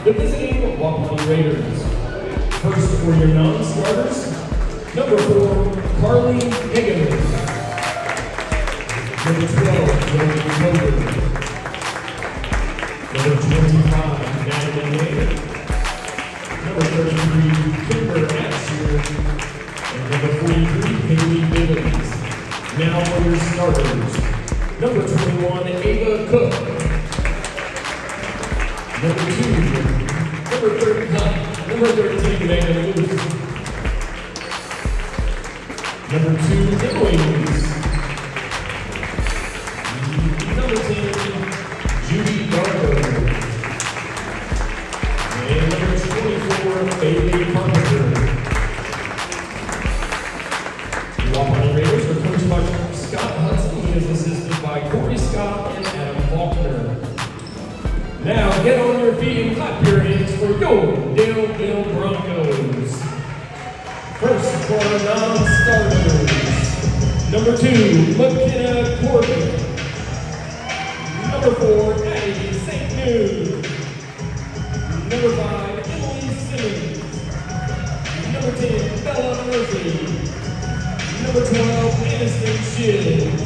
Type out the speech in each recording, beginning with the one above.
the visiting Wapahani Raiders. First for your non-starters, number 4, Carly Higgins. Number 12, Joey Kojak. Number 25, Natalie Nader. Number 33, Kimber Atzer. And number 43, Haley Billings. Now for your starters. Number 21, Ava Cook. Number 13, Amanda Lewis. Number 2, Emily Lewis. Number 10, Judy Garbo. And number 24, Bailey Carpenter. The Wapahani Raiders are coached by Scott Hudson. He is assisted by Corey Scott and Adam Faulkner. Now get on your feet and clap your hands for your Daleville Broncos. First for our non-starters. Number 2, McKenna Corbin. Number 4, Addie St. Nude. Number 5, Emily Simmons. Number 10, Bella Murphy. Number 12, Aniston Shields.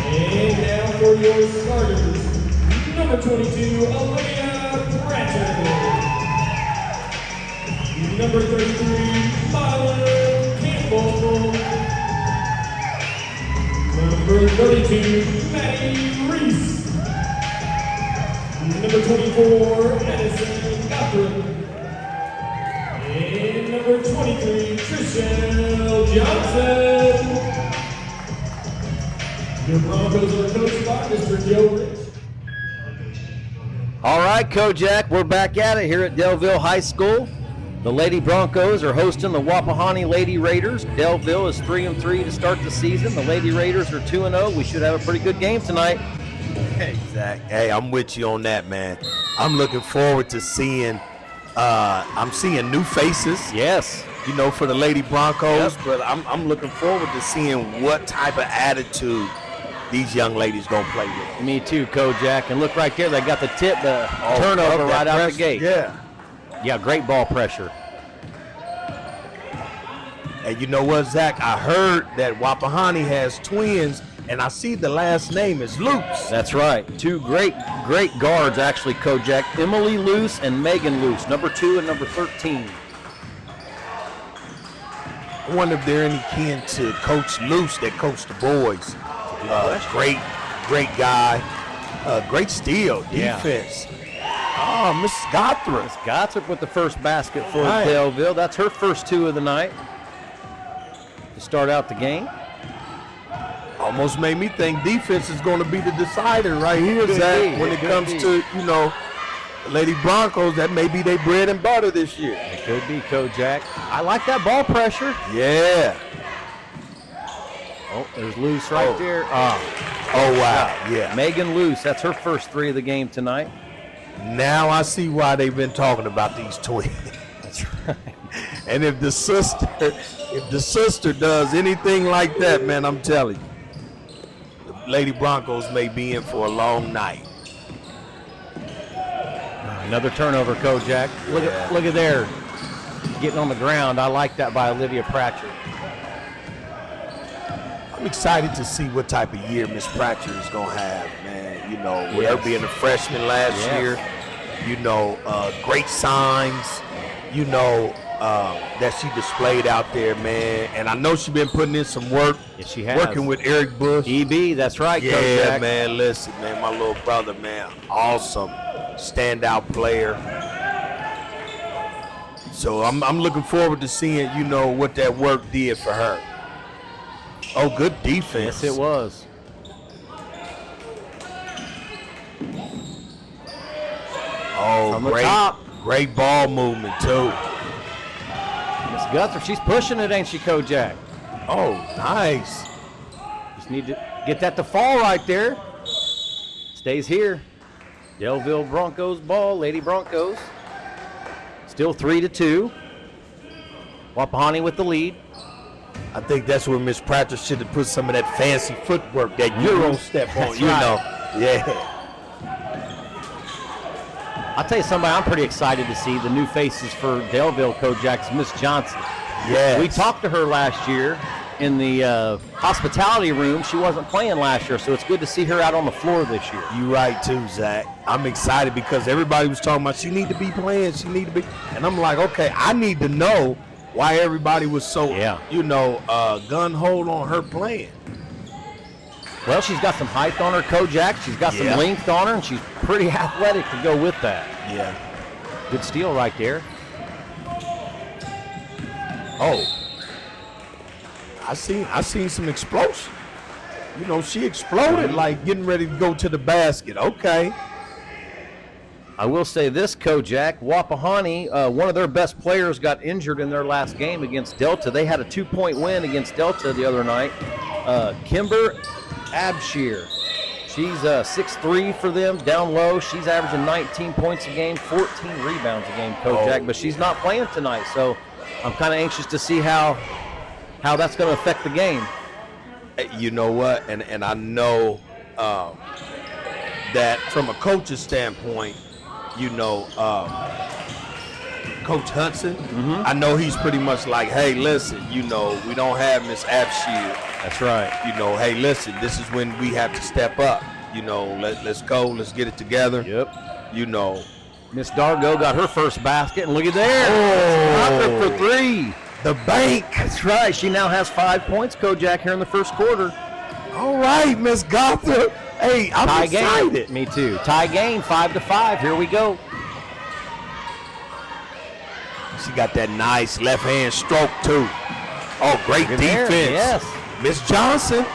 And now for your starters. Number 22, Olivia Pratchett. Number 33, Mylan Campbell. Number 32, Maddie Reese. Number 24, Addison Gotham. And number 23, Trishelle Johnson. Your Broncos are coached by Mr. Joe Rench. All right, Kojak, we're back at it here at Daleville High School. The Lady Broncos are hosting the Wapahani Lady Raiders. Daleville is 3-3 to start the season. The Lady Raiders are 2-0. We should have a pretty good game tonight. Hey, Zach. Hey, I'm with you on that, man. I'm looking forward to seeing I'm seeing new faces. Yes. You know, for the Lady Broncos, Yep. but I'm looking forward to seeing what type of attitude these young ladies gonna play with. Me too, Kojak. And look right there, they got the turnover right out the gate. Yeah. Yeah, great ball pressure. And you know what, Zach? I heard that Wapahani has twins, and I see the last name is Luce. That's right. Two great guards, actually, Kojak. Emily Luce and Megan Luce, number 2 and number 13. I wonder if they're any kin to Coach Luce that coached the boys. Great guy. Great steal, defense. Oh, Miss Gothrop. Miss Gothrop with the first basket for Right. Daleville. That's her first 2 of the night to start out the game. Almost made me think defense is going to be the decider right here, Could Zach, be. when It it could comes be. to, you know, Lady Broncos. That may be their bread and butter this year. It could be, Kojak. I like that ball pressure. Yeah. Oh, there's Luce right there. Oh, wow. Yeah. Megan Luce, that's her first 3 of the game tonight. Now I see why they've been talking about these twins. That's right. And if the sister does anything like that, man, I'm telling you, the Lady Broncos may be in for a long night. Another turnover, Kojak. Look at there, getting on the ground. I like that by Olivia Pratchett. I'm excited to see what type of year Miss Pratchett is going to have, man. You know, with her being a freshman last year, you know, great signs, you know, that she displayed out there, man. And I know she's been putting in some work. Yes, she has. Working with Eric Bush. EB, that's right, Yeah, Kojak. man, listen, man, my little brother, man, awesome standout player. So I'm looking forward to seeing, you know, what that work did for her. Oh, good defense. Yes, it was. Oh, From the top. Great ball movement, too. Miss Guthrop, she's pushing it, ain't she, Kojak? Oh, nice. Just need to get that to fall right there. Stays here. Daleville Broncos ball, Lady Broncos. Still 3-2. Wapahani with the lead. I think that's where Miss Pratchett should have put some of that fancy footwork, that Euro step on, That's you right. know. Yeah. I'll tell you somebody I'm pretty excited to see, the new faces for Daleville Kojak's Miss Johnson. Yes. We talked to her last year in the hospitality room. She wasn't playing last year, so it's good to see her out on the floor this year. You right too, Zach. I'm excited because everybody was talking about she need to be playing, she need to be, and I'm like, okay, I need to know why everybody was so, gun-ho on her playing. Well, she's got some height on her, Kojak. She's got some length on her, and she's pretty athletic to go with that. Yeah. Good steal right there. Oh. I seen some explosion. You know, she exploded like getting ready to go to the basket. Okay. I will say this, Kojak, Wapahani, one of their best players got injured in their last game against Delta. They had a 2-point win against Delta the other night. Kimber Abshir. She's 6'3" for them, down low. She's averaging 19 points a game, 14 rebounds a game, Kojak, but she's not playing tonight, so I'm kind of anxious to see how that's going to affect the game. You know what? And I know that from a coach's standpoint, Coach Hudson, I know he's pretty much like, hey, listen, we don't have Miss Abshir. That's right. Hey, listen, this is when we have to step up. Let's go. Let's get it together. Yep. Miss Dargo got her first basket, and look at there. Oh. For 3. The bank. That's right. She now has 5 points, Kojak, here in the first quarter. All right, Miss Gotham. Hey, I'm tie excited. Game. Me too. Tie game, 5-5. Here we go. She got that nice left-hand stroke, too. Oh, great defense. Yes. Miss Johnson.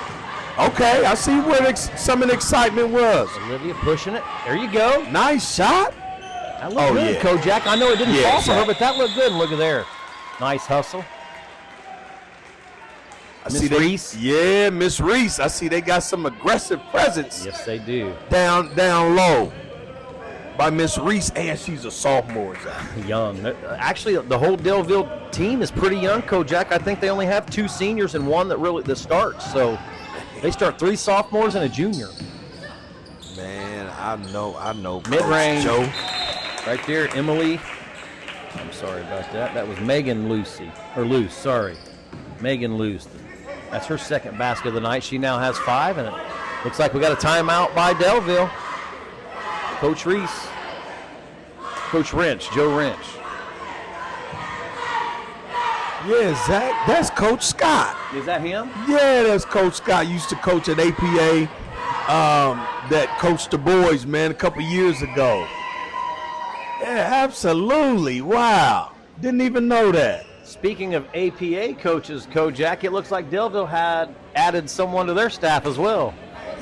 Okay, I see where some of the excitement was. Olivia pushing it. There you go. Nice shot. That looked good, Kojak. I know it didn't fall for her, but that looked good. And look at there. Nice hustle. Miss Reese. Yeah, Miss Reese. I see they got some aggressive presence. Yes, they do. Down low by Miss Reese, and she's a sophomore. Young. Actually, the whole Daleville team is pretty young, Kojak. I think they only have 2 seniors and one that starts. So they start 3 sophomores and a junior. Man, I know. Mid-range. Joe. Right there, Emily. I'm sorry about that. That was Megan Luce, sorry. Megan Luce. That's her second basket of the night. She now has 5, and it looks like we got a timeout by Daleville. Coach Reese. Coach Rench, Joe Rench. Yeah, Zach, that's Coach Scott. Is that him? Yeah, that's Coach Scott. Used to coach at APA, that coached the boys, man, a couple years ago. Yeah, absolutely. Wow. Didn't even know that. Speaking of APA coaches, Kojak, it looks like Daleville had added someone to their staff as well.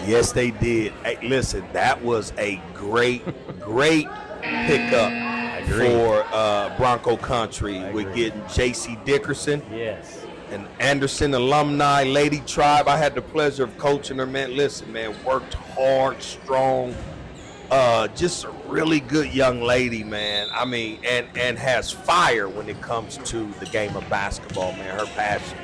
Yes, they did. Hey, listen, that was a great pickup for Bronco Country. We're getting J.C. Dickerson. Yes. An Anderson alumni, Lady Tribe. I had the pleasure of coaching her, man. Listen, man, worked hard, strong. Just a really good young lady, man. I mean, and has fire when it comes to the game of basketball, man. Her passion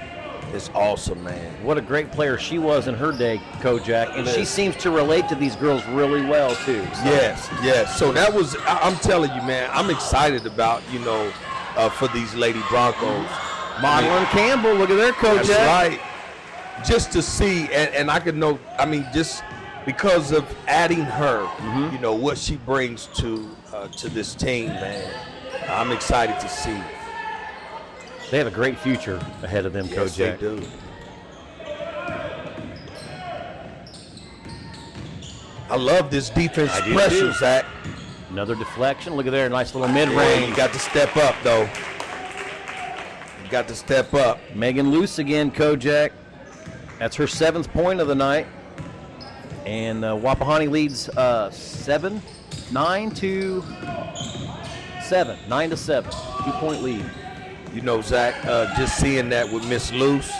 is awesome, man. What a great player she was in her day, Kojak. And she seems to relate to these girls really well, too. So. Yes. So that was, I'm telling you, man, I'm excited about, for these Lady Broncos. Madeline Campbell, look at their Kojak. That's right. Just to see, and I could know, just because of adding her, what she brings to this team, man. I'm excited to see. They have a great future ahead of them, Yes, Kojak. they do. I love this defense pressure, Zach. Another deflection. Look at there, nice little Yeah, mid-range. you got to step up, though. You got to step up. Megan Luce again, Kojak. That's her 7th point of the night. And Wapahani leads 9-7. 2-point lead. Zach, just seeing that with Miss Luce,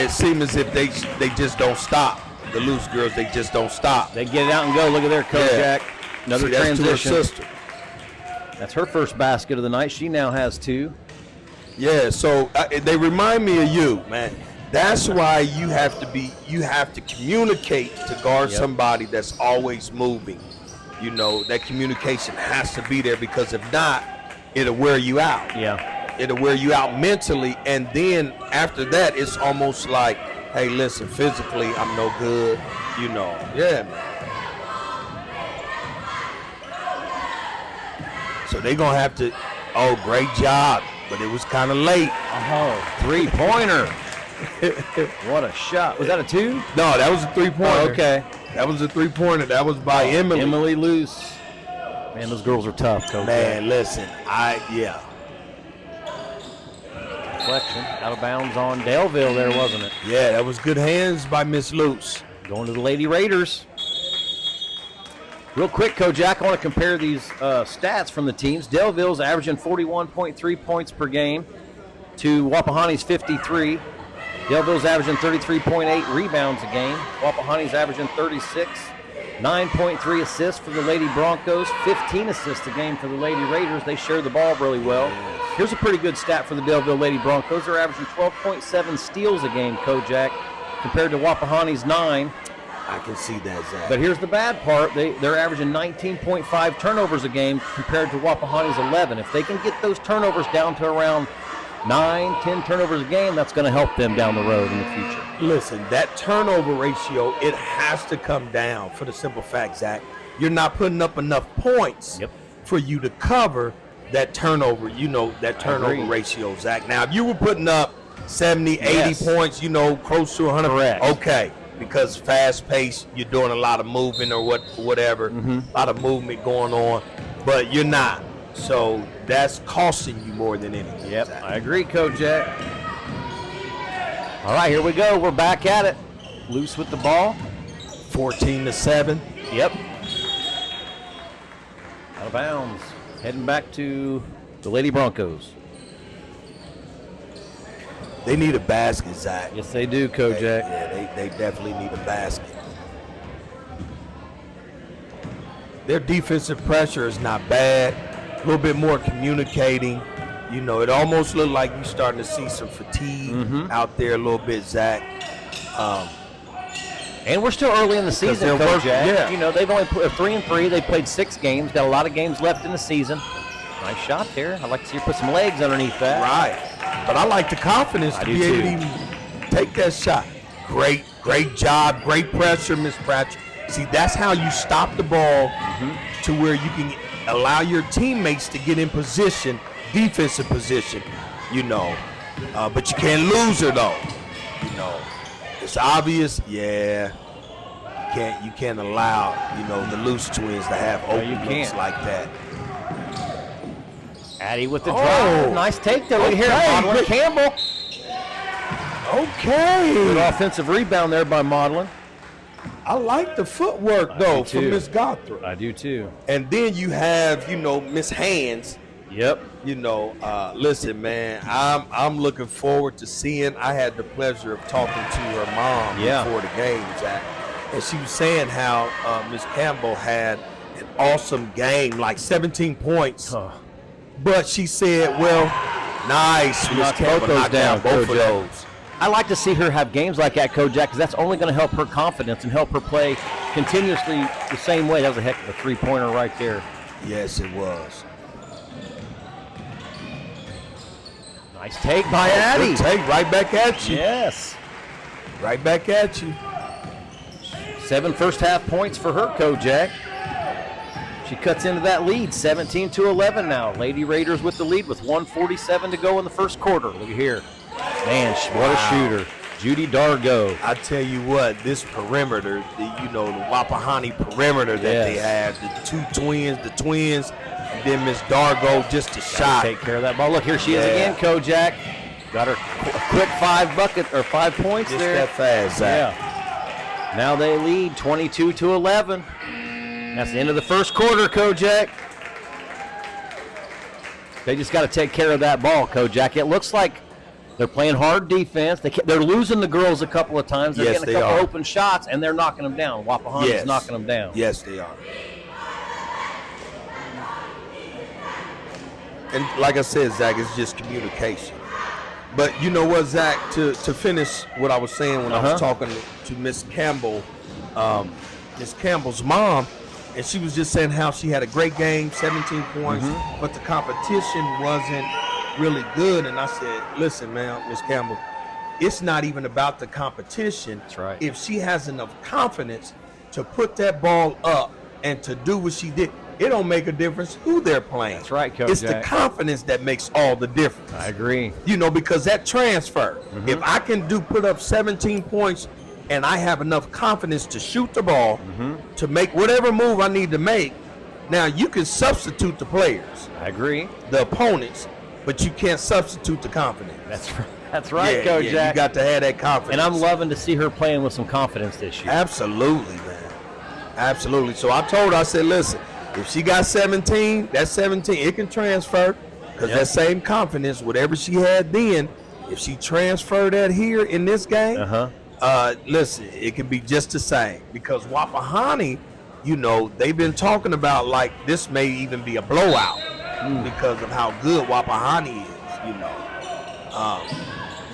it seems as if they just don't stop. The Luce girls, they just don't stop. They get it out and go. Look at their Kojak. Another transition. That's to her sister. That's her first basket of the night. She now has 2. Yeah, so they remind me of you, man. That's why you have to communicate to guard somebody that's always moving. You know, that communication has to be there, because if not, it'll wear you out. Yeah. It'll wear you out mentally, and then after that, it's almost like, hey, listen, physically, I'm no good. You know, yeah, man. So they're going to have to, oh, great job, but it was kind of late. Oh, three-pointer. What a shot. Was that a 2? No, that was a three-pointer. Oh, okay. That was a three-pointer. That was by Emily. Emily Luce. Man, those girls are tough, Coach. Man, listen, Deflection. Out of bounds on Daleville there, wasn't it? Yeah, that was good hands by Miss Luce. Going to the Lady Raiders. Real quick, Kojak, I want to compare these stats from the teams. Daleville's averaging 41.3 points per game to Wapahani's 53. Daleville's averaging 33.8 rebounds a game. Wapahani's averaging 36. 9.3 assists for the Lady Broncos. 15 assists a game for the Lady Raiders. They share the ball really well. Here's a pretty good stat for the Daleville Lady Broncos. They're averaging 12.7 steals a game, Kojak, compared to Wapahani's 9. I can see that, Zach. But here's the bad part. They're averaging 19.5 turnovers a game compared to Wapahani's 11. If they can get those turnovers down to around 9, 10 turnovers a game, that's going to help them down the road in the future. Listen, that turnover ratio, it has to come down for the simple fact, Zach, you're not putting up enough points for you to cover that turnover, that turnover ratio, Zach. Now, if you were putting up 70, 80 points, close to 100, correct. Okay, because fast-paced, you're doing a lot of movement or whatever, a lot of movement going on, but you're not. So that's costing you more than anything. Yep, Zach. I agree, Kojak. All right, here we go. We're back at it. Loose with the ball. 14-7. Yep. Out of bounds. Heading back to the Lady Broncos. They need a basket, Zach. Yes, they do, Kojak. They definitely need a basket. Their defensive pressure is not bad. A little bit more communicating. It almost looked like you're starting to see some fatigue out there a little bit, Zach. And we're still early in the season, Kojak. Yeah. They've only put 3-3. They played 6 games. Got a lot of games left in the season. Nice shot there. I'd like to see you put some legs underneath that. Right. But I like the confidence to be able to even take that shot. Great job. Great pressure, Miss Pratchett. See, that's how you stop the ball to where you can allow your teammates to get in position, defensive position, but you can't lose her though. It's obvious, you can't allow, the Loose twins to have openings like that. Addie with the drive. Nice take there. Look here, Maudlin Campbell. Okay. Good offensive rebound there by Maudlin. I like the footwork, though, from Miss Gothra. I do, too. And then you have, Miss Hands. Yep. Listen, man, I'm looking forward to seeing. I had the pleasure of talking to her mom before the game, Zach. And she was saying how Miss Campbell had an awesome game, like 17 points. But she said, well, nice, Miss Campbell knocked down both of those. I like to see her have games like that, Kojak, because that's only going to help her confidence and help her play continuously the same way. That was a heck of a three-pointer right there. Yes, it was. Nice take by Addie. Good take right back at you. Yes. Right back at you. 7 first-half points for her, Kojak. She cuts into that lead, 17-11 now. Lady Raiders with the lead with 1:47 to go in the first quarter. Look here. Man, what a shooter. Judy Dargo. I tell you what, this perimeter, the Wapahani perimeter that they have, the twins, and then Miss Dargo, just a shot. Take care of that ball. Look, here she is again, Kojak. Got her a quick 5 points just there. That fast, Zach. Yeah. Now they lead 22-11. That's the end of the first quarter, Kojak. They just got to take care of that ball, Kojak. It looks like they're playing hard defense. They're losing the girls a couple of times. They're getting a couple open shots, and they're knocking them down. Wapahani's knocking them down. Yes, they are. And like I said, Zach, it's just communication. But you know what, Zach, to finish what I was saying when I was talking to Miss Campbell, Miss Campbell's mom, and she was just saying how she had a great game, 17 points, but the competition wasn't really good. And I said, listen, man, Miss Campbell, it's not even about the competition. That's right. If she has enough confidence to put that ball up and to do what she did, it don't make a difference who they're playing. That's right, Coach. It's the confidence that makes all the difference. I agree. You know, because that transfer, if I can put up 17 points and I have enough confidence to shoot the ball, to make whatever move I need to make, now you can substitute the players, I agree. the opponents, but you can't substitute the confidence. That's right, Yeah, Kojak. you got to have that confidence. And I'm loving to see her playing with some confidence this year. Absolutely, man. Absolutely. So I told her, I said, listen, if she got 17, that's 17. It can transfer because that same confidence, whatever she had then, if she transferred that here in this game, listen, it can be just the same. Because Wapahani, you know, they've been talking about like this may even be a blowout because of how good Wapahani is, you know.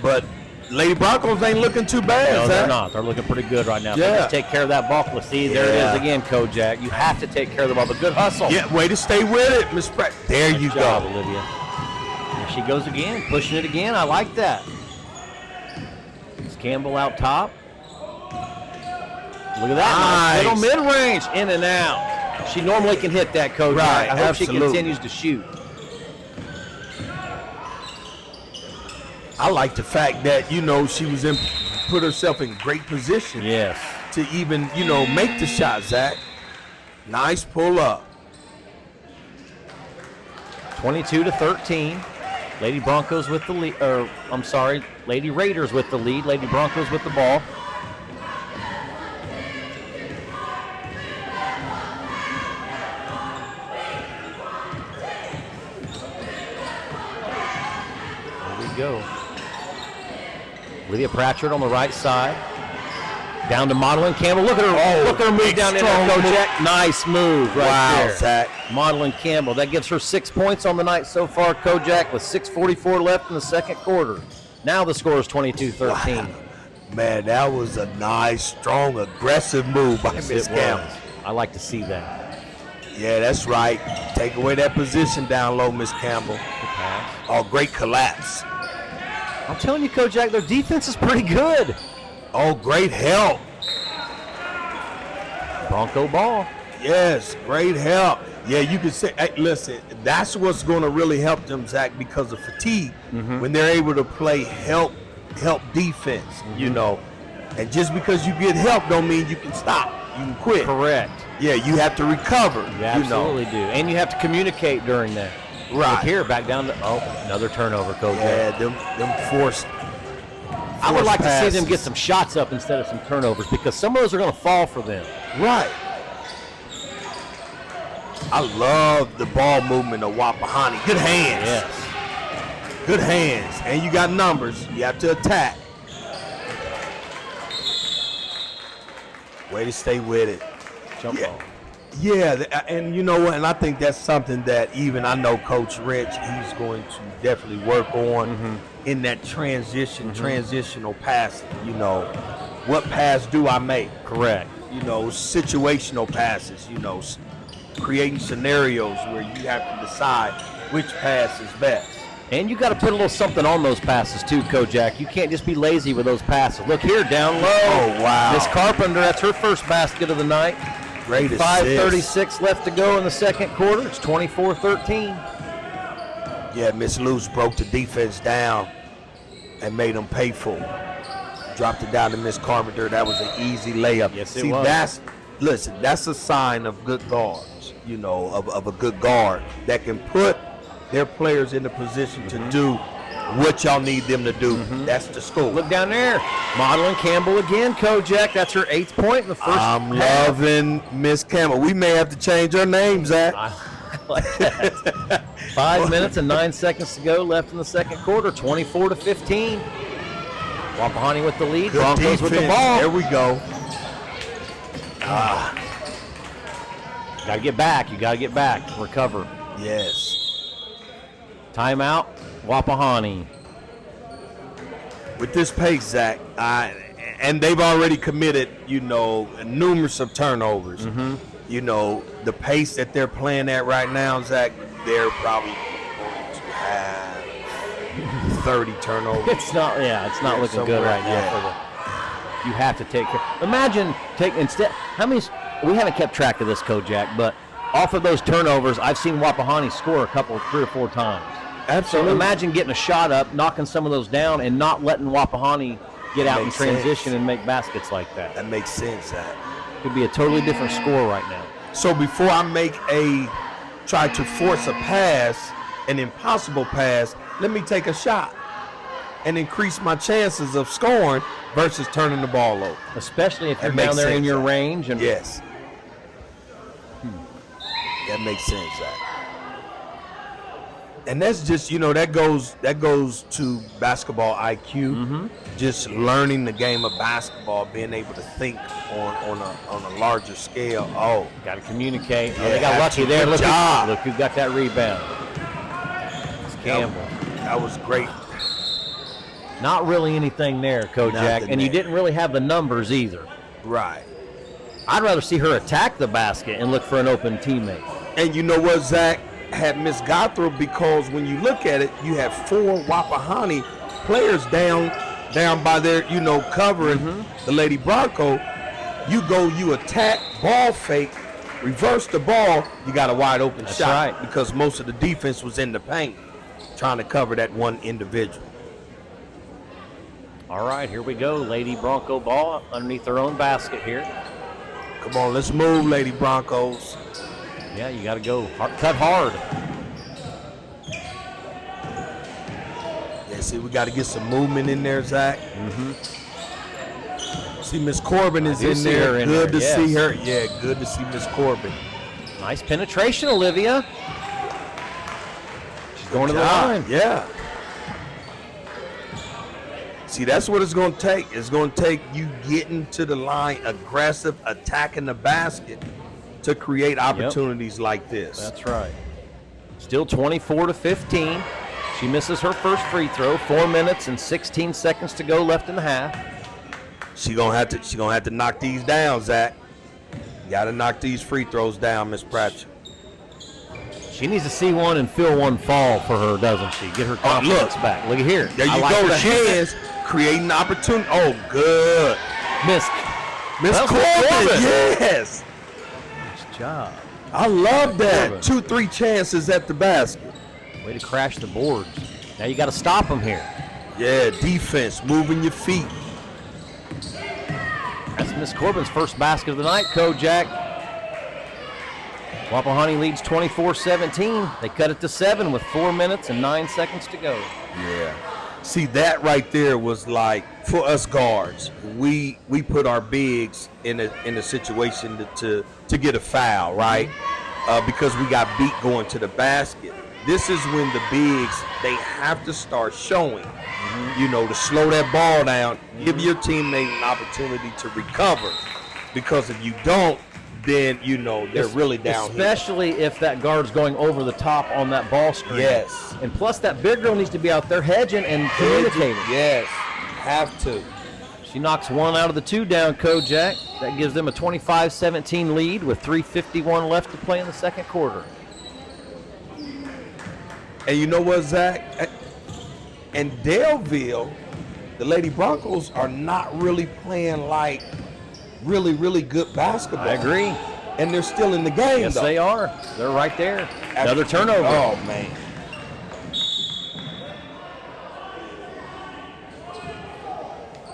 But Lady Broncos ain't looking too bad. No, they're not. They're looking pretty good right now. Yeah. Just take care of that ball. Let's see, there it is again, Kojak. You have to take care of the ball. But good hustle. Yeah, way to stay with it, Miss Pratt. There you Good job, go. Olivia. There she goes again, pushing it again. I like that. It's Campbell out top. Look at that. Nice. Little mid-range, in and out. She normally can hit that, Kojak. Right, I hope absolutely. she continues to shoot. I like the fact that, you know, she was put herself in great position Yes. to even, you know, make the shot, Zach. Nice pull up. 22-13. Lady Broncos with the lead, or I'm sorry, Lady Raiders with the lead. Lady Broncos with the ball. There we go. Lydia Pratchett on the right side. Down to Madeline Campbell. Look at her. Look at her move big, down in strong there, move. Kojak. Nice move right Wow, there. Zach. Madeline Campbell. That gives her 6 points on the night so far, Kojak, with 6:44 left in the second quarter. Now the score is 22-13. Man, that was a nice, strong, aggressive move by Yes, Miss it Campbell. was. I like to see that. Yeah, that's right. Take away that position down low, Miss Campbell. Good pass. Oh, great collapse. I'm telling you, Kojak, their defense is pretty good. Oh, great help. Bronco ball. Yes, great help. Yeah, you can say, hey, listen, that's what's going to really help them, Zach, because of fatigue. When they're able to play help defense, you know. And just because you get help don't mean you can stop. You can quit. Correct. Yeah, you have to recover. You absolutely do. And you have to communicate during that. Right. Look here, back down to, another turnover, Kojak. Yeah, them forced. I would like to see them passes. get some shots up instead of some turnovers because some of those are going to fall for them. Right. I love the ball movement of Wapahani. Good hands. Yes. Good hands. And you got numbers. You have to attack. Way to stay with it. Jump ball. Yeah, and you know what? And I think that's something that even I know Coach Rench, he's going to definitely work on in that transitional passing. You know, what pass do I make? Correct. You know, situational passes, you know, creating scenarios where you have to decide which pass is best. And you got to put a little something on those passes too, Kojak. You can't just be lazy with those passes. Look here, down low. Oh, wow. Miss Carpenter, that's her first basket of the night. Great assist. 5:36 left to go in the second quarter. It's 24-13. Yeah, Miss Luce broke the defense down and made them pay for it. Dropped it down to Miss Carpenter. That was an easy layup. Yes, it was. That's a sign of good guards, you know, of a good guard that can put their players in a position to do what y'all need them to do. That's the score. Look down there. Madeline Campbell again, Kojak. That's her 8th point in the first I'm half. loving Miss Campbell. We may have to change her name, Zach. I like that. 5 minutes and 9 seconds to go left in the second quarter. 24-15. Wapahani with the lead. Good Broncos with the defense. ball. There we go. Got to get back. You got to get back. Recover. Yes. Timeout. Wapahani. With this pace, Zach, and they've already committed, you know, numerous of turnovers. you know, the pace that they're playing at right now, Zach, they're probably going to have 30 turnovers. It's not looking good right now for the. You have to take care. Imagine instead. How many? We haven't kept track of this, Kojak, but off of those turnovers, I've seen Wapahani score 3 or 4 times. Absolutely. So imagine getting a shot up, knocking some of those down, and not letting Wapahani get out in transition and make baskets like that. That makes sense, Zach. Could be a totally different score right now. So before I try to force a pass, an impossible pass, let me take a shot and increase my chances of scoring versus turning the ball over. Especially if you're down there in your range. And yes. That makes sense, Zach. And that's just, that goes to basketball IQ, just learning the game of basketball, being able to think on a larger scale. Oh, got to communicate. Yeah, they got lucky there. Look who got that rebound. It's Campbell. That was great. Not really anything there, Kojak, and you didn't really have the numbers either. Right. I'd rather see her attack the basket and look for an open teammate. And you know what, Zach? Had Miss Gothrow, because when you look at it, you have 4 Wapahani players down by their, covering the Lady Bronco. You attack, ball fake, reverse the ball, you got a wide open shot. Right. Because most of the defense was in the paint trying to cover that one individual. All right, here we go. Lady Bronco ball underneath their own basket here. Come on, let's move, Lady Broncos. Yeah, you got to go cut hard. Yeah, see, we got to get some movement in there, Zach. See, Miss Corbin is in there. Good to see her. Yeah, good to see Miss Corbin. Nice penetration, Olivia. She's going to the line. Yeah. See, that's what it's going to take. It's going to take you getting to the line, aggressive, attacking the basket to create opportunities like this. That's right. Still 24-15. She misses her first free throw. 4 minutes and 16 seconds to go left in the half. She gonna have to knock these down, Zach. You got to knock these free throws down, Miss Pratchett. She needs to see one and feel one fall for her, doesn't she? Get her confidence back. Look at here. There you go. She is creating opportunity. Oh, good. Miss Corbin. Yes. Nice job. I love that. 2-3 chances at the basket. Way to crash the boards. Now you got to stop them here. Yeah, defense, moving your feet. That's Miss Corbin's first basket of the night, Kojak. Wapahani leads 24-17. They cut it to 7 with 4 minutes and 9 seconds to go. Yeah. See, that right there was like, for us guards, we put our bigs in a situation to get a foul, right? Because we got beat going to the basket. This is when the bigs, they have to start showing, to slow that ball down, give your teammate an opportunity to recover. Because if you don't, then, they're really down Especially if that guard's going over the top on that ball screen. Yes. And plus that big girl needs to be out there hedging and communicating. Yes, have to. She knocks one out of the 2 down, Kojak. That gives them a 25-17 lead with 3:51 left to play in the second quarter. And you know what, Zach? And Daleville, the Lady Broncos are not really playing like really, really good basketball. I agree. And they're still in the game, Yes, though. they are. They're right there. Another turnover. Oh, man.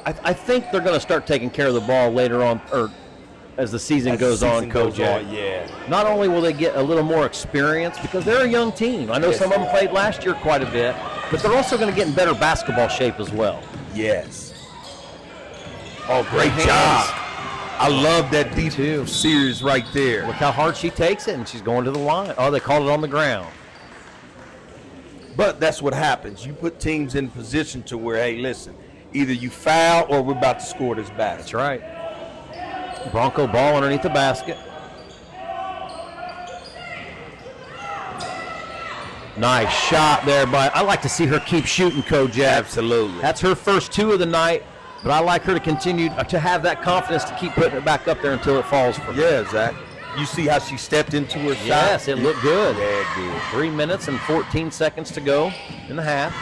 I think they're going to start taking care of the ball later on, or as the season goes on, Kojak. Yeah. Not only will they get a little more experience, because they're a young team. I know some of them played last year quite a bit, but they're also going to get in better basketball shape as well. Yes. Oh, great job. I love that deep series right there. Look how hard she takes it, and she's going to the line. Oh, they called it on the ground. But that's what happens. You put teams in position to where, hey, listen, either you foul or we're about to score this basket. That's right. Bronco ball underneath the basket. Nice shot there, but I like to see her keep shooting, Kojak. Absolutely. That's her first 2 of the night, but I like her to continue to have that confidence to keep putting it back up there until it falls for her. Yeah, Zach. You see how she stepped into her shot? Yes, it looked good. Yeah, it did. 3 minutes and 14 seconds to go in the half.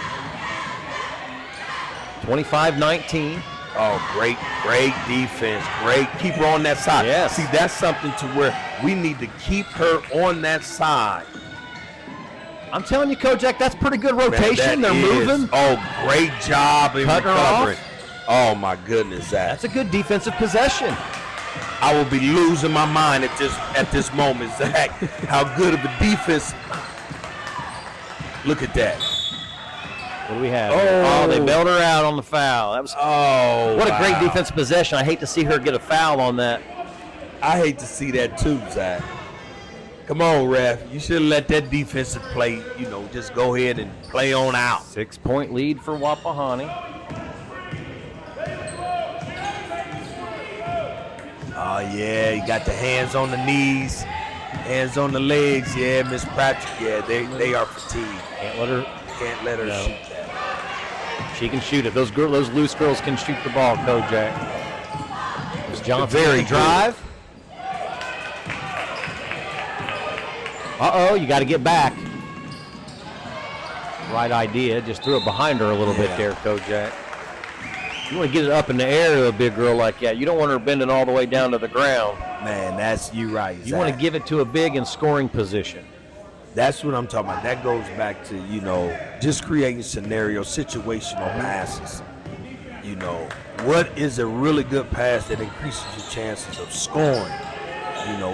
25-19. Oh, great defense. Great. Keep her on that side. Yes. See, that's something to where we need to keep her on that side. I'm telling you, Kojak, that's pretty good rotation. Man, They're moving. Oh, great job in Cutting her recovering. off. Oh, my goodness, Zach. That's a good defensive possession. I will be losing my mind at this moment, Zach. How good of a defense. Look at that. What do we have? Oh, they bailed her out on the foul. That was what a great defensive possession. I hate to see her get a foul on that. I hate to see that too, Zach. Come on, ref. You should have let that defensive play, just go ahead and play on out. 6-point lead for Wapahani. Oh, yeah, you got the hands on the knees, hands on the legs. Yeah, Miss Patrick, yeah, they are fatigued. Can't let her shoot that. She can shoot it. Those loose girls can shoot the ball, Kojak. Miss Johnson Very drive. Uh-oh, you got to get back. Right idea. Just threw it behind her a little bit there, Kojak. You want to get it up in the air to a big girl like that. You don't want her bending all the way down to the ground. Man, that's you right, You want to give it to a big in scoring position. That's what I'm talking about. That goes back to, just creating scenario, situational passes. What is a really good pass that increases your chances of scoring,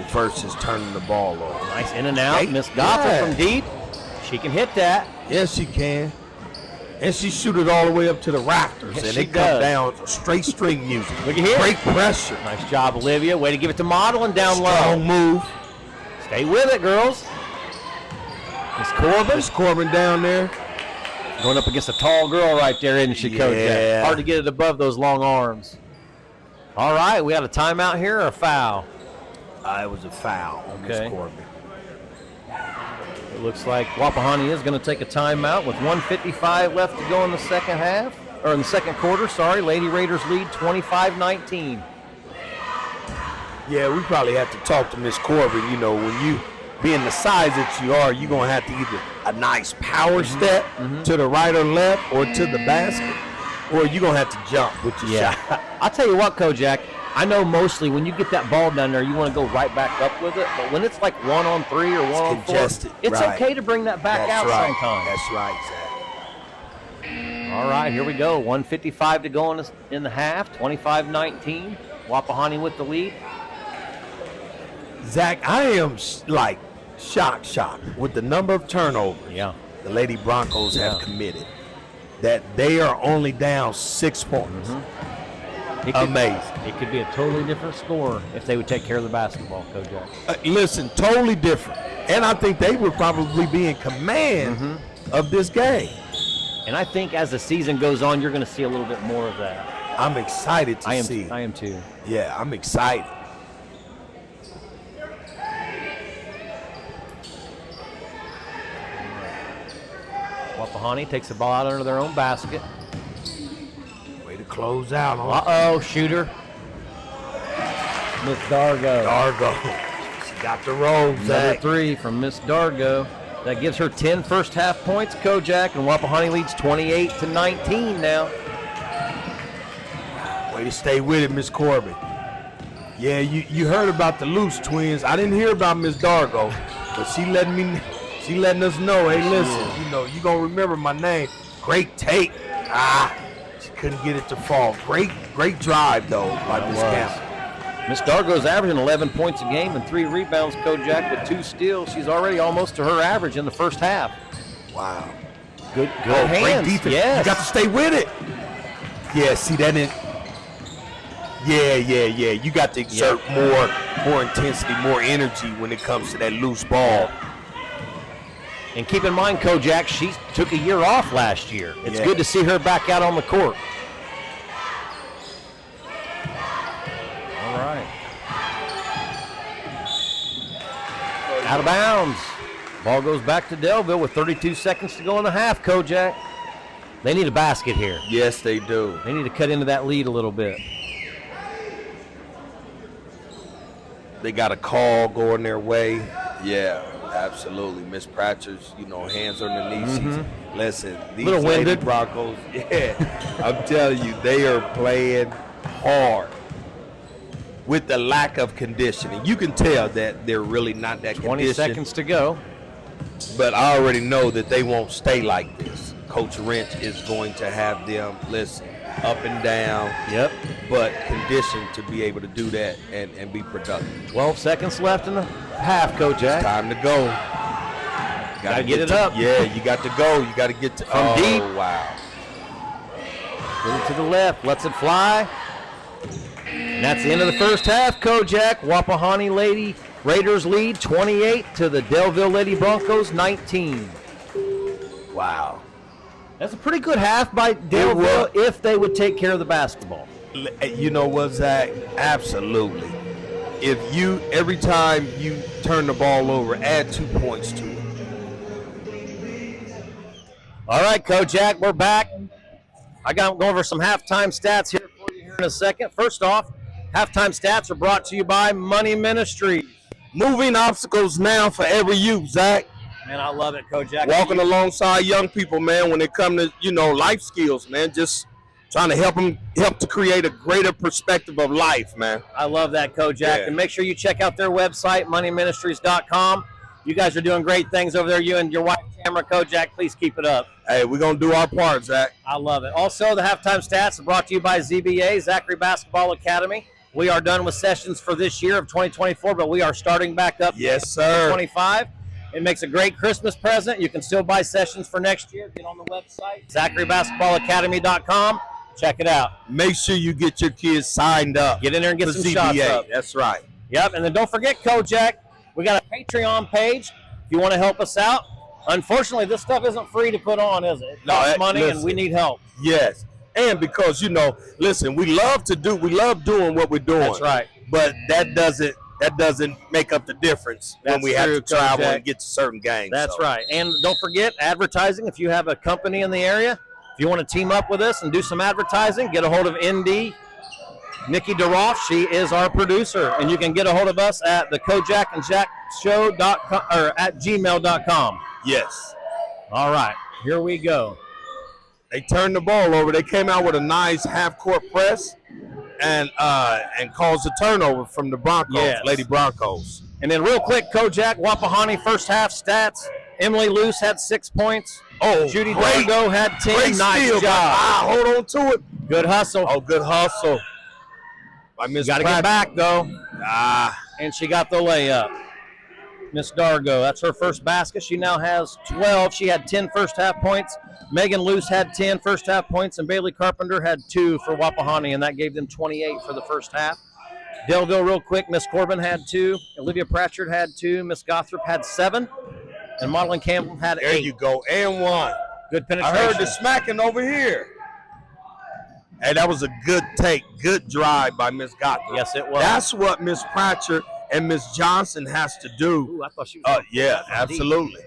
versus turning the ball over. Nice in and out. Miss Gotham from deep. She can hit that. Yes, she can. And she shoot it all the way up to the rafters. Yes, and she it comes does. down straight string music. Look at here. Great pressure. Nice job, Olivia. Way to give it to Model and down Strong low. move. Stay with it, girls. Miss Corbin down there. going up against a tall girl right there, isn't she, Coach? Yeah. Hard to get it above those long arms. All right, we got a timeout here or a foul? It was a foul on Miss Corbin. It looks like Wapahani is going to take a timeout with 1:55 left to go in the second half, or in the second quarter, sorry. Lady Raiders lead 25-19. Yeah, we probably have to talk to Miss Corbin. When you being the size that you are, you're going to have to either a nice power step to the right or left or to the basket, or you're going to have to jump with your shot. I'll tell you what, Kojak, I know mostly when you get that ball down there, you want to go right back up with it. But when it's like 1-on-3 or 1-on-4, it's okay to bring that back out sometimes. That's right, Zach. All right, here we go. 1:55 to go in the half. 25-19. Wapahani with the lead. Zach, I am shocked with the number of turnovers the Lady Broncos have committed. That they are only down 6 points. Amazing. It could be a totally different score if they would take care of the basketball, Kojak. Listen, totally different. And I think they would probably be in command of this game. And I think as the season goes on, you're going to see a little bit more of that. I'm excited to see. I am too. Yeah, I'm excited. Wapahani takes the ball out under their own basket. Way to close out. Uh-oh, shooter. Miss Dargo. She got the roll, Another Zach. 3 from Miss Dargo. That gives her 10 first half points, Kojak, and Wapahani leads 28-19 now. Way to stay with it, Miss Corbin. Yeah, you heard about the Loose twins. I didn't hear about Miss Dargo, but she letting us know, hey, listen, you gonna remember my name. Great take. She couldn't get it to fall. Great drive though by Miss Campbell. Miss Dargo's averaging 11 points a game and 3 rebounds, Kojak, with 2 steals. She's already almost to her average in the first half. Wow. Good hands. Great defense. Yes. You got to stay with it. Yeah, see that in. Yeah. You got to exert more intensity, more energy when it comes to that loose ball. And keep in mind, Kojak, she took a year off last year. It's good to see her back out on the court. All right. Out of bounds. Ball goes back to Daleville with 32 seconds to go in the half, Kojak. They need a basket here. Yes, they do. They need to cut into that lead a little bit. they got a call going their way. Yeah, absolutely. Miss Pratcher's, hands on the knees. Listen, these Little Lady winded. Broncos, I'm telling you, they are playing hard with the lack of conditioning. You can tell that they're really not that 20 conditioned. seconds to go. But I already know that they won't stay like this. Coach Rench is going to have them, listen, up and down. Yep. But conditioned to be able to do that and be productive. 12 seconds left in the half, Kojak. Time to go. Gotta get it up. Yeah, you got to go. You got to get to From deep. Wow. Move it to the left. Lets it fly. And that's the end of the first half, Kojak. Wapahani Raiders lead 28 to the Daleville Lady Broncos 19. Wow. That's a pretty good half by Daleville if they would take care of the basketball. You know what, Zach? Absolutely. Every time you turn the ball over, add 2 points to it. All right, Kojak, we're back. I got to go over some halftime stats here for you here in a second. First off, halftime stats are brought to you by Money Ministries. Moving obstacles now for every youth, Zach. Man, I love it, Kojak. Walking alongside young people, man, when it comes to, life skills, man, just trying to help to create a greater perspective of life, man. I love that, Kojak. Yeah. And make sure you check out their website, moneyministries.com. You guys are doing great things over there. You and your wife, Tamara, Kojak, please keep it up. Hey, we're going to do our part, Zach. I love it. Also, the halftime stats are brought to you by ZBA, Zachary Basketball Academy. We are done with sessions for this year of 2024, but we are starting back up Yes, sir. 2025. It makes a great Christmas present. You can still buy sessions for next year. Get on the website, ZacharyBasketballAcademy.com. Check it out. Make sure you get your kids signed up. Get in there and get for some ZBA. shots up. That's right. Yep, and then don't forget, Kojak, we got a Patreon page if you want to help us out. Unfortunately, this stuff isn't free to put on, is it? It costs money, and we need help. Yes. And because, listen, we love doing what we're doing. That's right. But that doesn't make up the difference when we have to travel and get to certain games. That's right. And don't forget advertising. If you have a company in the area, if you want to team up with us and do some advertising, get a hold of ND Nikki DeRoff. She is our producer. And you can get a hold of us at the kojakandjackshow.com or at gmail.com. Yes. All right. Here we go. They turned the ball over. They came out with a nice half-court press and caused a turnover from the Broncos, Yes. Lady Broncos. And then real quick, Kojak, Wapahani first half stats. Emily Luce had 6 points. Oh, Judy great. Dargo had 10. Great Nice steal. job. Hold on to it. Good hustle. Oh, good hustle. By Miss Got to get back, though. And she got the layup. Miss Dargo, that's her first basket. She now has 12. She had 10 first half points. Megan Luce had 10 first half points, and Bailey Carpenter had 2 for Wapahani, and that gave them 28 for the first half. Daleville, real quick, Miss Corbin had 2. Olivia Pratchard had 2. Miss Gothrop had 7. And Madeline Campbell had 8. There you go, and 1. Good penetration. I heard the smacking over here. Hey, that was a good take, good drive by Miss Gothrop. Yes, it was. That's what Miss Pratchard and Miss Johnson has to do. Ooh, I thought she was Yeah, absolutely.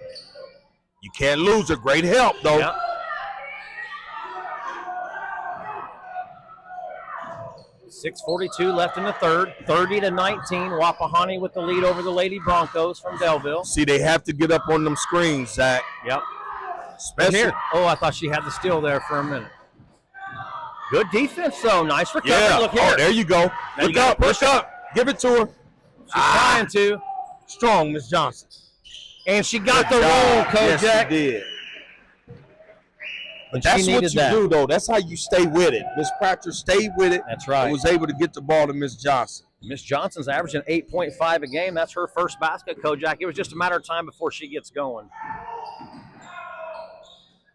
You can't lose her. Great help, though. Yep. 6:42 left in the third. 30-19. Wapahani with the lead over the Lady Broncos from Daleville. See, they have to get up on them screens, Zach. Yep. Especially Here. Oh, I thought she had the steal there for a minute. Good defense, though. Nice recovery. Yeah. Look here. Oh, there you go. Now you Look gotta up. Push push up. Give it to her. She's trying to. Strong, Miss Johnson. And she got the Good roll, job. Kojak. Yes, she did. But She that's what needed you that. do, though. That's how you stay with it. Miss Pratchard stayed with it. That's right. And was able to get the ball to Miss Johnson. Miss Johnson's averaging 8.5 a game. That's her first basket, Kojak. It was just a matter of time before she gets going.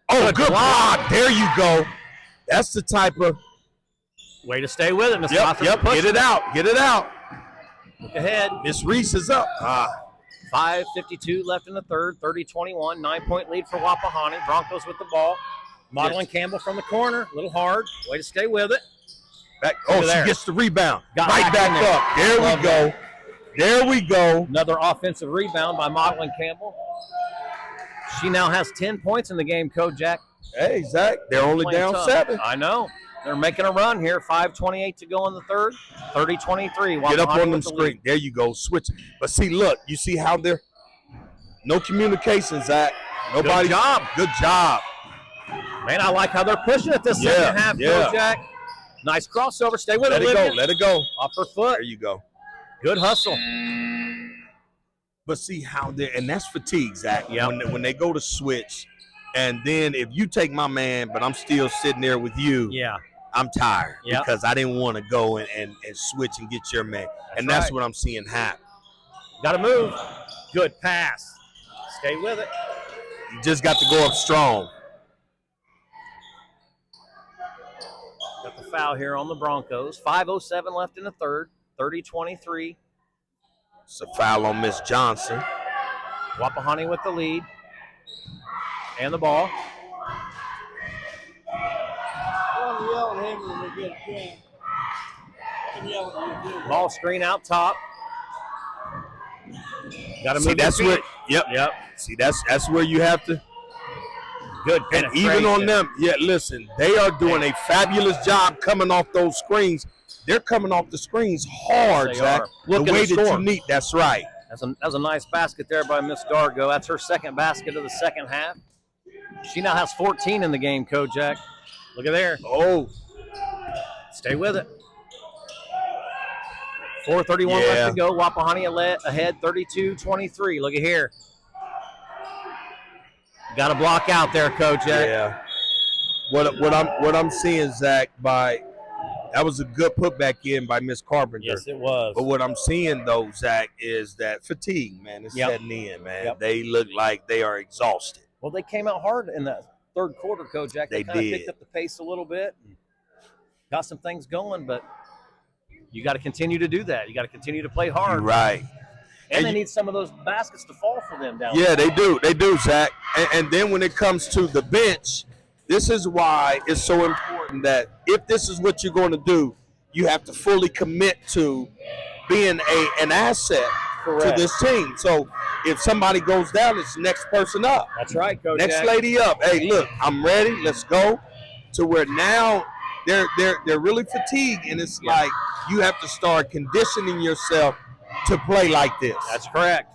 Oh, good block. There you go. That's the type of. Way to stay with it, Miss Yep. Gotham. Get it out. Get it out. Look ahead. Miss Reese is up. 5:52 left in the third. 30-21. 9-point lead for Wapahani. Broncos with the ball. Madeline Campbell from the corner. A little hard. Way to stay with it. Back. Look Oh, at she there. gets the rebound. Got right back back in there. up. There Love we go. that. There we go. Another offensive rebound by Madeline Campbell. She now has 10 points in the game, Kojak. Hey, Zach, they're only Playing down tough. 7. I know. They're making a run here. 5:28 to go in the third. 30-23. Get up on them screen. There you go. Switch. But see, look. You see how they're no communication, Zach. Nobody. Good job. Good job. Man, I like how they're pushing it this second half, Kojak. Nice crossover. Stay with it, Olivia. Let it go. Off her foot. There you go. Good hustle. But see how they're, and that's fatigue, Zach. Yep. When they go to switch, and then if you take my man, but I'm still sitting there with you, I'm tired because I didn't want to go and switch and get your man. That's what I'm seeing happen. Got to move. Good pass. Stay with it. You just got to go up strong. Got the foul here on the Broncos. 5:07 left in the third. 30-23. It's a foul on Miss Johnson. Wapahani with the lead. And the ball. Ball screen out top. Got to move. See, that's where. Yep. See, that's where you have to. Good and penetration. even on them, listen, they are doing a fabulous job coming off those screens. They're coming off the screens hard, Zach. The way that you need. That's right. That was a nice basket there by Miss Dargo. That's her second basket of the second half. She now has 14 in the game, Kojak. Look at there. Oh. Stay with it. 4:31 left to go. Wapahani ahead 32-23. Look at here. Got to block out there, Kojak. Yeah. What I'm seeing, Zach, that was a good putback in by Miss Carpenter. Yes, it was. But what I'm seeing, though, Zach, is that fatigue, man, is setting in, man. Yep. They look like they are exhausted. Well, they came out hard in that third quarter, Kojak. They kind of picked up the pace a little bit. And got some things going, but you got to continue to do that. You got to continue to play hard. Right. And they need some of those baskets to fall for them down there. They do, Zach. And then when it comes to the bench, this is why it's so important that if this is what you're going to do, you have to fully commit to being an asset to this team. So if somebody goes down, it's the next person up. That's right, Coach. Next lady up. Hey, look, I'm ready. Let's go. To where now they're really fatigued, and it's like you have to start conditioning yourself to play like this. That's correct.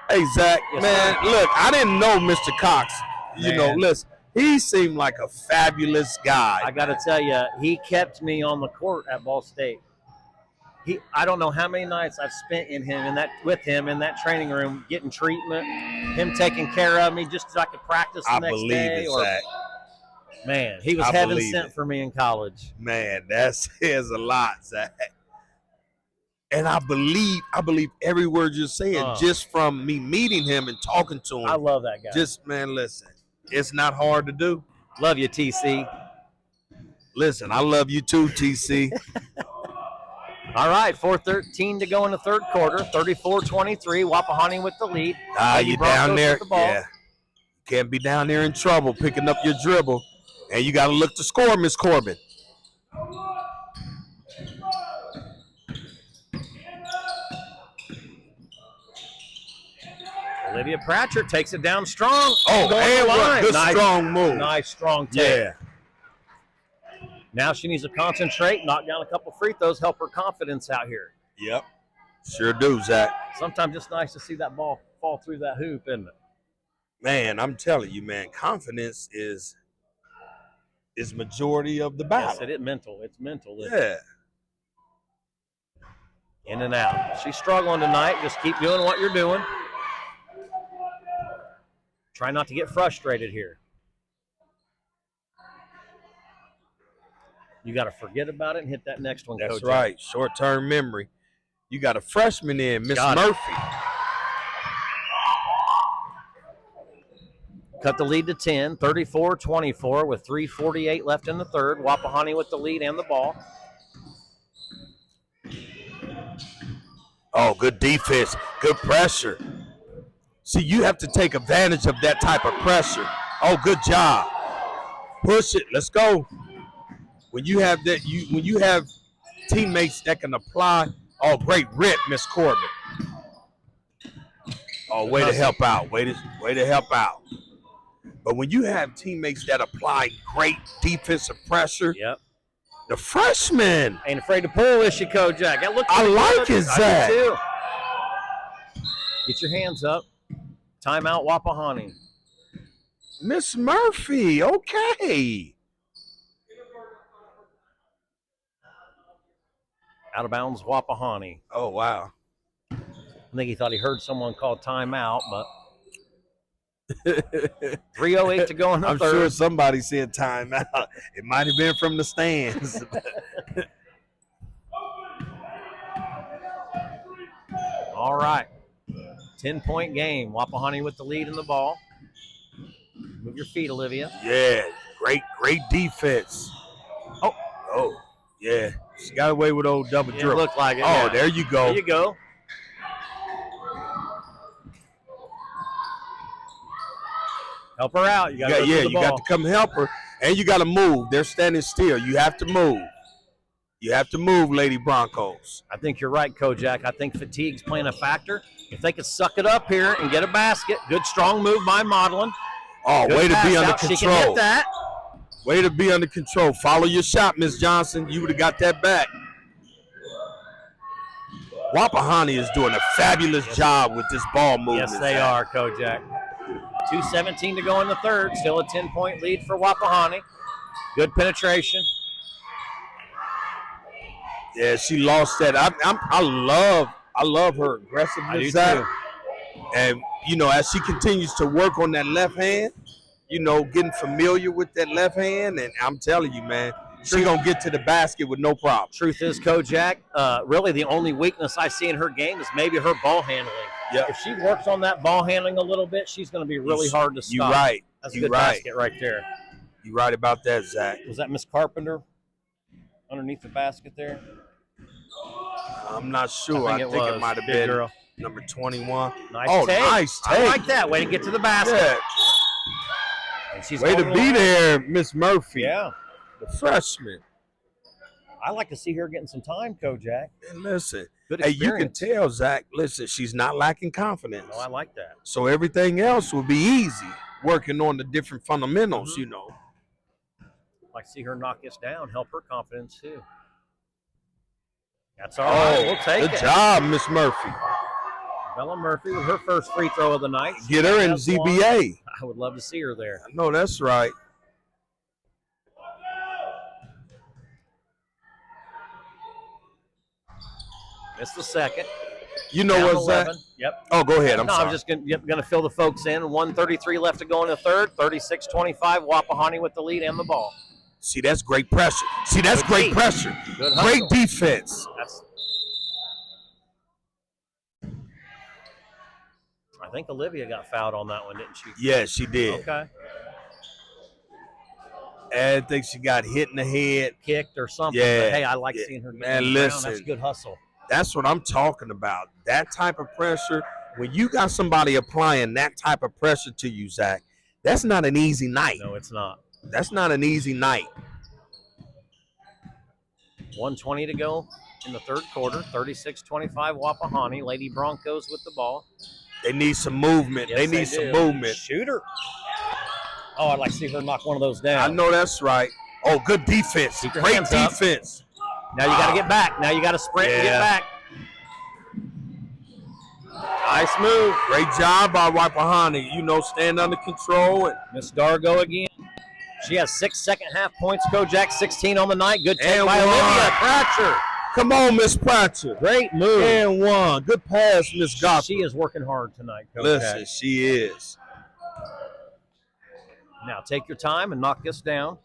Hey, Zach, look, I didn't know Mr. Cox. You know, listen, he seemed like a fabulous guy. I got to tell you, he kept me on the court at Ball State. I don't know how many nights I've spent with him in that training room, getting treatment, him taking care of me just so I could practice the next day. Zach. Man, he was heaven sent for me in college. Man, that says a lot, Zach. And I believe every word you're saying just from me meeting him and talking to him. I love that guy. Just, man, listen, it's not hard to do. Love you, TC. Listen, I love you too, TC. All right, 4:13 to go in the third quarter, 34-23. Wapahani with the lead. You down there? Yeah. Can't be down there in trouble picking up your dribble. And you got to look to score, Miss Corbin. Olivia Pratchett takes it down strong. Oh, and what good strong move. Nice strong take. Yeah. Now she needs to concentrate, knock down a couple free throws, help her confidence out here. Yep. Sure do, Zach. Sometimes it's nice to see that ball fall through that hoop, isn't it? Man, I'm telling you, man, confidence is majority of the battle. Yes, it's mental. It's mental. Yeah. In and out. She's struggling tonight. Just keep doing what you're doing. Try not to get frustrated here. You got to forget about it and hit that next one, Coach. That's right. Short-term memory. You got a freshman in, Miss Murphy. Cut the lead to 10, 34-24 with 3:48 left in the third. Wapahani with the lead and the ball. Oh, good defense. Good pressure. See, you have to take advantage of that type of pressure. Oh, good job. Push it. Let's go. When you have that, when you have teammates that can apply. Oh, great rip, Miss Corbin. Oh, way to help out. Way to help out. But when you have teammates that apply great defensive pressure, Yep. the freshman. Ain't afraid to pull, is she, Kojak? That looks I like good. it, Zach. I do too. Get your hands up. Timeout, Wapahani. Miss Murphy, okay. Out of bounds, Wapahani. Oh, wow. I think he thought he heard someone call timeout, but 3:08 to go in the I'm third. sure somebody said timeout. It might have been from the stands. All right. 10-point game. Wapahani with the lead in the ball. Move your feet, Olivia. Yeah, great defense. Oh, yeah. She got away with old double It dribble. looked like it. Oh, yeah. there you go. There you go. Help her out. You got to you got to come help her, and you got to move. They're standing still. You have to move. You have to move, Lady Broncos. I think you're right, Kojak. I think fatigue's playing a factor. If they could suck it up here and get a basket, good strong move by Modlin. Oh, Good way to be pass under out. She can control. hit that. Way to be under control. Follow your shot, Miss Johnson. You would have got that back. Wapahani is doing a fabulous job with this ball movement. Yes, they are, Kojak. 2:17 to go in the third. Still a 10-point lead for Wapahani. Good penetration. Yeah, she lost that. I love her aggressiveness. I do Zach. too. And as she continues to work on that left hand, getting familiar with that left hand, and I'm telling you, man, she's gonna get to the basket with no problem. Truth is, Kojak, really the only weakness I see in her game is maybe her ball handling. Yep. If she works on that ball handling a little bit, she's going to be really hard to stop. You're right. That's a good basket right there. You're right about that, Zach. Was that Miss Carpenter underneath the basket there? I'm not sure. I think it might have been girl. number 21. Nice take. Nice take. I like that. Way to get to the basket. Yeah. And she's Way to going be line. there, Miss Murphy. Yeah. The freshman. I like to see her getting some time, Kojak. And listen, Good hey, you can experience. tell, Zach, listen, she's not lacking confidence. No, I like that. So everything else will be easy, working on the different fundamentals, Like to see her knock this down, help her confidence too. That's all right. We'll take it. Good job, Miss Murphy. Bella Murphy with her first free throw of the night. Get her in Has one. ZBA. I would love to see her there. I know that's right. Missed the second. You know Down what's that? 11. Yep. Oh, go ahead. I'm No, sorry. I'm just going to fill the folks in. 1:33 left to go in the third. 36-25. Wapahani with the lead and the ball. See, that's great pressure. See, that's Good great D. pressure. Good Great hustle. defense. I think Olivia got fouled on that one, didn't she? Yeah, she did. Okay. I think she got hit in the head. Kicked or something. Yeah. But hey, I like Yeah. seeing her. Man, getting listen. down. That's good hustle. That's what I'm talking about. That type of pressure, when you got somebody applying that type of pressure to you, Zach, that's not an easy night. No, it's not. That's not an easy night. 1:20 to go in the third quarter. 36-25 Wapahani. Lady Broncos with the ball. They need some movement. Yes, they need some do. movement. Shooter. Oh, I'd like to see her knock one of those down. I know that's right. Oh, good defense. Keep your Great hands up. defense. Now you got to get back. Now you got to sprint and get Yeah. back. Nice move. Great job by Wapahani. Stand under control. And Miss Dargo again. She has 6 second-half points. Kojak 16 on the night. Good take And by one. Olivia Pratcher. come on, Miss Pratcher. Great move. And one. Good pass, Miss Gotham. She is working hard tonight, Kojak. Listen, she is. Now take your time and knock this down.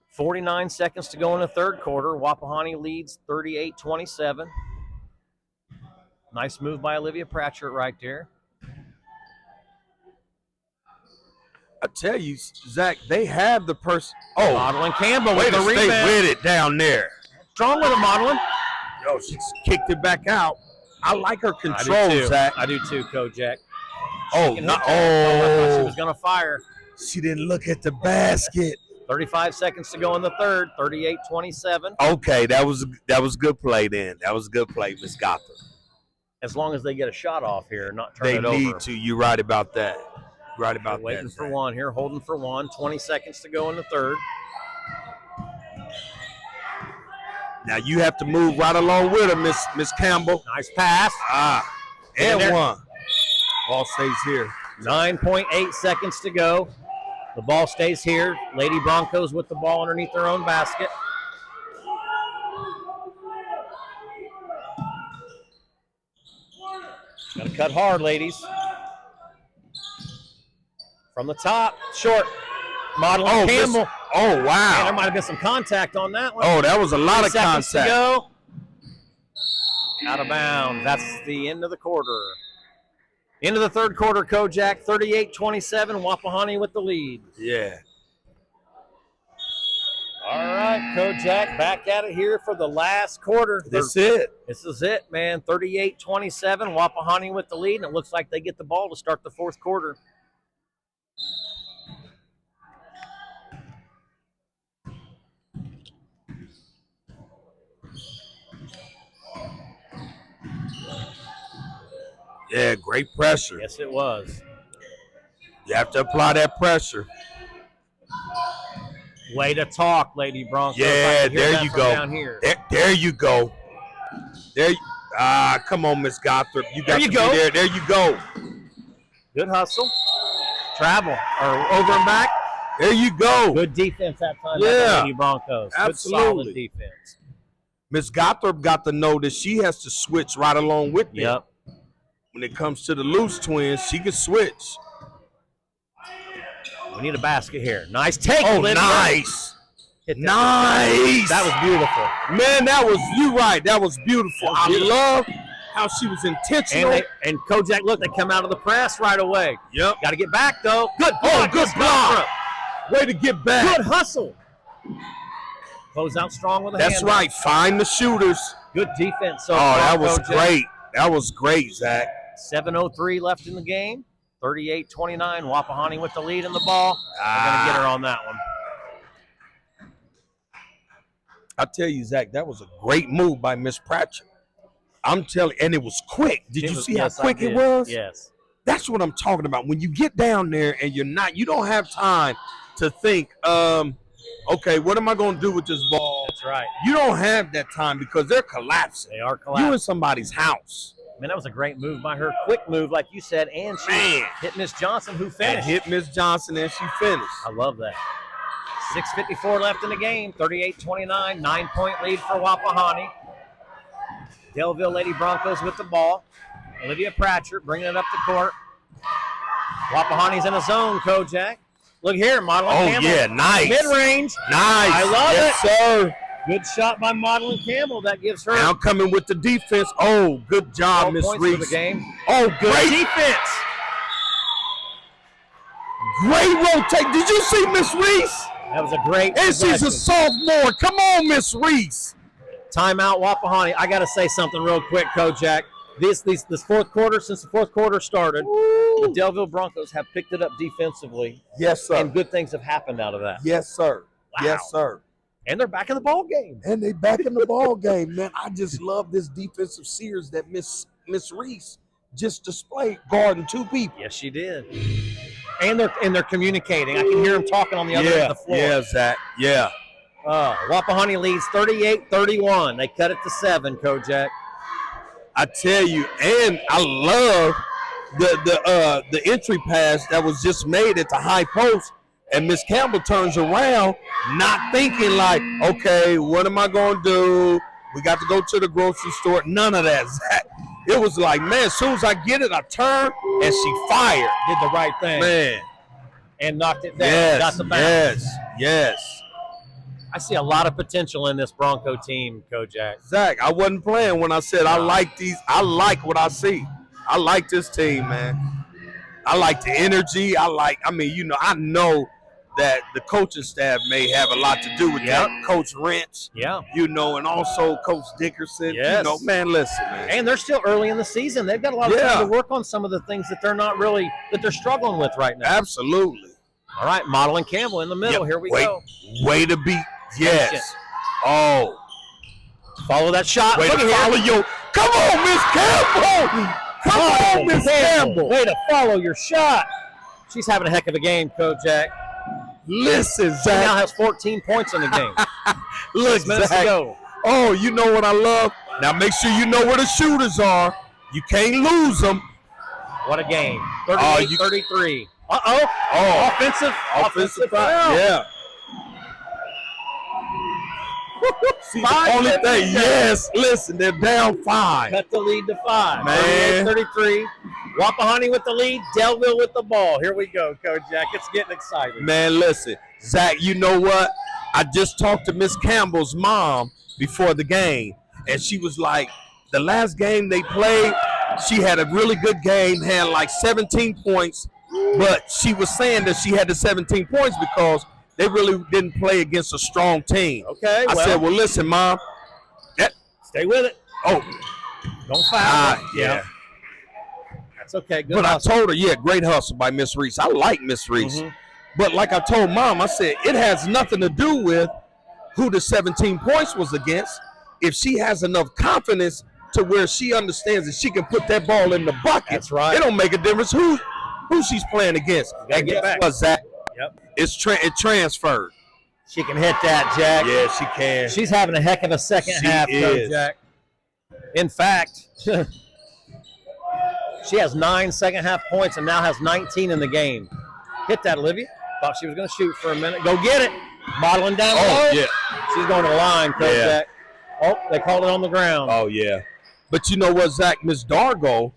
49 seconds to go in the third quarter. Wapahani leads 38-27. Nice move by Olivia Pratchett right there. I tell you, Zach, they have the person. Oh, Modeling Campbell way with to the stay rebound. with it down there. Strong with it, Modeling. Yo, she kicked it back out. I like her I control, do too. Zach. I do too, Kojak. Oh, Can no, hit that. I thought she was oh, going to fire. she didn't look at the basket. 35 seconds to go in the third. 38-27. Okay, that was good play then. That was a good play, Miss Gotham. As long as they get a shot off here and not turn They it over. need to. You're right about that. right about waiting that. for one here, holding for one. 20 seconds to go in the third. Now you have to move right along with her, Miss Campbell. Nice pass. And one. Ball stays here. 9.8 seconds to go. The ball stays here. Lady Broncos with the ball underneath their own basket. Got to cut hard, ladies. From the top, short. Model Campbell. Oh, wow. Man, there might have been some contact on that one. Oh, that was a lot of 3 seconds contact. to go. Out of bounds. That's the end of the quarter. End of the third quarter, Kojak, 38-27, Wapahani with the lead. Yeah. All right, Kojak, back at it here for the last quarter. This is it, man. 38-27, Wapahani with the lead, and it looks like they get the ball to start the fourth quarter. Yeah, great pressure. Yes, it was. You have to apply that pressure. Way to talk, Lady Broncos. Yeah, there you go. Down here. There you go. Come on, Miss Gothrop. You got to be go. there. There you go. Good hustle. Travel. Or over and back. There you go. Good defense that time. Yeah. By the Lady Broncos. Absolutely. Good, solid defense. Miss Gothrop got to know that she has to switch right along with them. Yep. When it comes to the loose twins, she can switch. We need a basket here. Nice take. Oh, Lydia. nice. Nice. That was beautiful. Man, you're right. That was beautiful. I love how she was intentional. And Kojak, look, they come out of the press right away. Yep. Got to get back, though. Good block. Good block. Way to get back. Good hustle. Close out strong with a That's hand. right. Find the shooters. Good defense. So that was Kojak. great. That was great, Zach. 7:03 left in the game. 38-29. Wapahani with the lead in the ball. We're going to get her on that one. I tell you, Zach, that was a great move by Miss Pratchett. I'm telling you, and it was quick. Did you see how quick it was? Yes. That's what I'm talking about. When you get down there and you don't have time to think, okay, what am I going to do with this ball? That's right. You don't have that time because they're collapsing. They are collapsing. You in somebody's house. Man, that was a great move by her. Quick move, like you said, and she hit Miss Johnson, who finished. And hit Miss Johnson, and she finished. I love that. 6:54 left in the game. 38-29, 9-point lead for Wapahani. Daleville Lady Broncos with the ball. Olivia Pratchett bringing it up the court. Wapahani's in a zone, Kojak. Look here, Modeling Campbell. Oh, yeah, nice. Mid-range. Nice. I love it. Sir. Good shot by Modeling Campbell. That gives her now coming with the defense. Oh, good job, Miss points Reese. for the game. Oh, Good great defense. Great rotate. Did you see Miss Reese? That was a great And she's possession. a sophomore. Come on, Miss Reese. Timeout, Wapahani. I got to say something real quick, Kojak. This fourth quarter, since the fourth quarter started, the Daleville Broncos have picked it up defensively. Yes, sir. And good things have happened out of that. Yes, sir. Wow. Yes, sir. And they're back in the ball game. And they back in the ball game, man. I just love this defensive series that Miss Reese just displayed, guarding two people. Yes, she did. And they're communicating. I can hear them talking on the other end of the floor. Yeah, Zach. Yeah. Wapahani leads 38-31. They cut it to 7, Kojak. I tell you, and I love the entry pass that was just made at the high post, and Miss Campbell turns around, not thinking like, okay, what am I going to do? We got to go to the grocery store. None of that, Zach. It was like, man, as soon as I get it, I turn, and she fired. Did the right thing. Man. And knocked it down. Got the bounce. Yes. I see a lot of potential in this Bronco team, Kojak. Zach, I wasn't playing when I said I like these. I like what I see. I like this team, man. I like the energy. I know that the coaching staff may have a lot to do with that. Coach Rench, and also Coach Dickerson. Yes. Man, listen, man. And they're still early in the season. They've got a lot of time to work on some of the things that they're struggling with right now. Absolutely. All right, Modeling Campbell in the middle. Here we go. Way to be. Yes. Oh. Follow that shot. Way to follow your. Come on, Miss Campbell. Come on, Miss Campbell. Way to follow your shot. She's having a heck of a game, Kojak. Listen, She now Zach. has 14 points in the game. Look, 6 minutes to Zach. go. Oh, you know what I love? Now make sure you know where the shooters are. You can't lose them. What a game. Oh, 38-33. Uh-oh. Offensive foul. Yeah. See, the Five only minutes thing, to go. yes, listen, they're down 5. Cut the lead to 5. Man. 38-33. Wapahani with the lead. Daleville with the ball. Here we go, Kojak. It's getting exciting. Man, listen, Zach, you know what? I just talked to Miss Campbell's mom before the game, and she was like, the last game they played, she had a really good game, had like 17 points, but she was saying that she had the 17 points because they really didn't play against a strong team. Okay, I said, well, listen, Mom. Stay with it. Oh, Don't foul. yeah. That's okay. Good But hustle. I told her, yeah, great hustle by Miss Reese. I like Miss Reese. But like I told Mom, I said, it has nothing to do with who the 17 points was against. If she has enough confidence to where she understands that she can put that ball in the bucket, That's right. It don't make a difference who she's playing against. gotta And get guess back. what, Zach? Yep. It transferred. She can hit that, Jack. Yeah, she can. She's having a heck of a second She half, is. Kojak. In fact, she has 9 second half points and now has 19 in the game. Hit that, Olivia. Thought she was going to shoot for a minute. Go get it. Modeling down low. Oh, yeah. She's going to the line, Kojak. Yeah. Oh, they called it on the ground. Oh, yeah. But you know what, Zach? Miss Dargo,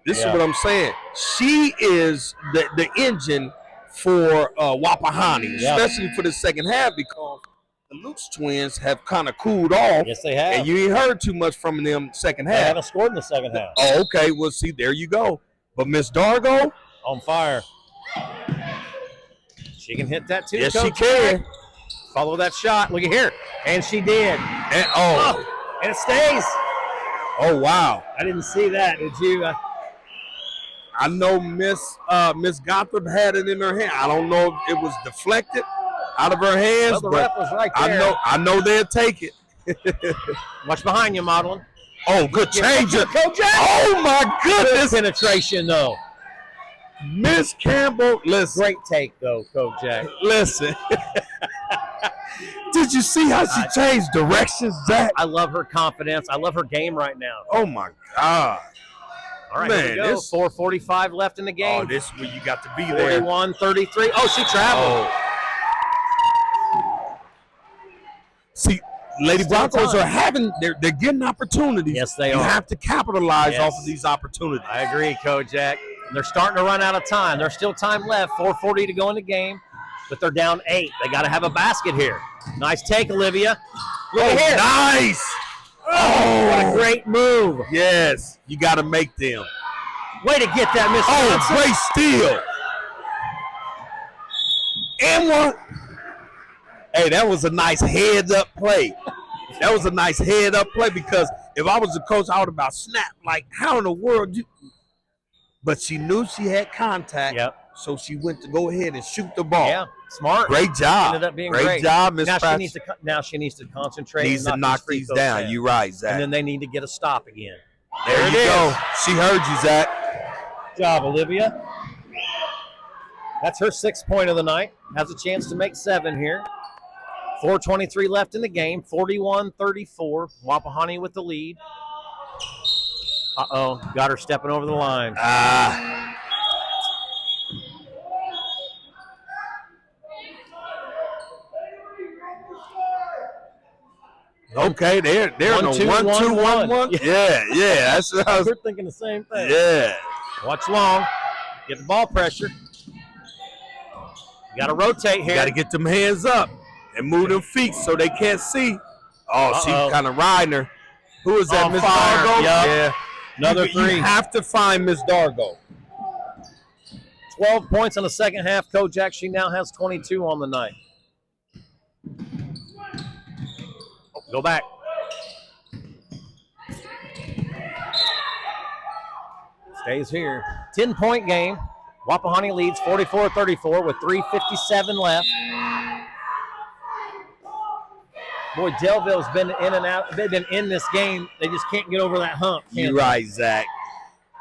this is what I'm saying. She is the engine for Wapahani, especially for the second half, because the Luke's twins have kind of cooled off. Yes, they have. And you ain't heard too much from them second They half. haven't scored in the second half. Oh, okay. Well, see, there you go. But Miss Dargo, On fire. She can hit that too, yes, Kojak. she can. Follow that shot. Look at here. And she did. And And it stays. oh wow. I didn't see that. Did you? I know Miss Gotham had it in her hand. I don't know if it was deflected out of her hands, Well, the but ref was right there. I know they'll take it. Watch behind you, modeling. Oh, good changer. Kojak. Oh my Good goodness. penetration, though. Miss Campbell, listen. Great take, though, Kojak. Listen. Did you see how she changed directions, Zach? I love her confidence. I love her game right now. Oh my God. All right, Man, here we go. 4:45 left in the game. Oh, this is where you got to be there. 41-33. Oh, she traveled. Oh. See, Lady Still Broncos time. are having they're getting opportunities. Yes, they you are. You have to capitalize Yes. off of these opportunities. I agree, Kojak. They're starting to run out of time. There's still time left. 4:40 to go in the game, but they're down 8. They got to have a basket here. Nice take, Olivia. Look at here. Nice. Oh, what a great move. Yes, you got to make them. Way to get that, Miss Oh, Johnson. great steal. And one. Hey, that was a nice heads-up play. That was a nice head-up play because if I was the coach, I would have about snapped. Like, how in the world you? But she knew she had contact, so she went to go ahead and shoot the ball. Yeah, smart. Great job. Ended up being great job, Miss now Pratt. she needs to concentrate. Needs to and knock free these throws down. You right, Zach. And then they need to get a stop again. There you go. She heard you, Zach. Good job, Olivia. That's her 6th point of the night. Has a chance to make 7 here. 4:23 left in the game. 41-34. Wapahani with the lead. Uh-oh. Got her stepping over the line. Okay, they're in a 1-2-1-1. Yeah. That's what I was. We're thinking the same thing. Yeah. Watch long. Get the ball pressure. You got to rotate here. Got to get them hands up and move them feet so they can't see. Oh, she's kind of riding her. Who is that, On Miss fire. Dargo? Yep. Yeah. Another 3. You have to find Miss Dargo. 12 points in the second half. Kojak, she now has 22 on the night. Go back. Stays here. 10-point game. Wapahani leads 44-34 with 3:57 left. Boy, Daleville's been in and out. They've been in this game. They just can't get over that hump. You're right, Zach.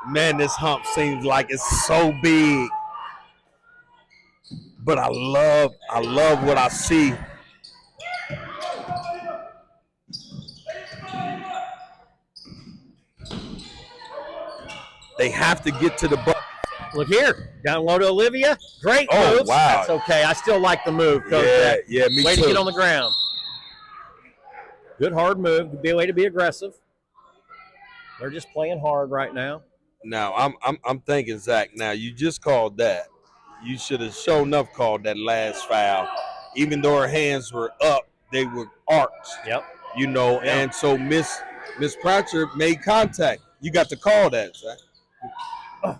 Man, this hump seems like it's so big. but I love what I see. They have to get to the bucket. Look here, down low to Olivia. Great Oh, moves. wow. That's okay. I still like the move, Coach. Yeah, me Way too. to get on the ground. Good hard move. Be a way to be aggressive. They're just playing hard right now. Now I'm thinking, Zach. Now you just called that. You should have sure enough called that last foul. Even though her hands were up, they were arched. Yep. You know, and so Miss Pratchett made contact. You got to call that, Zach.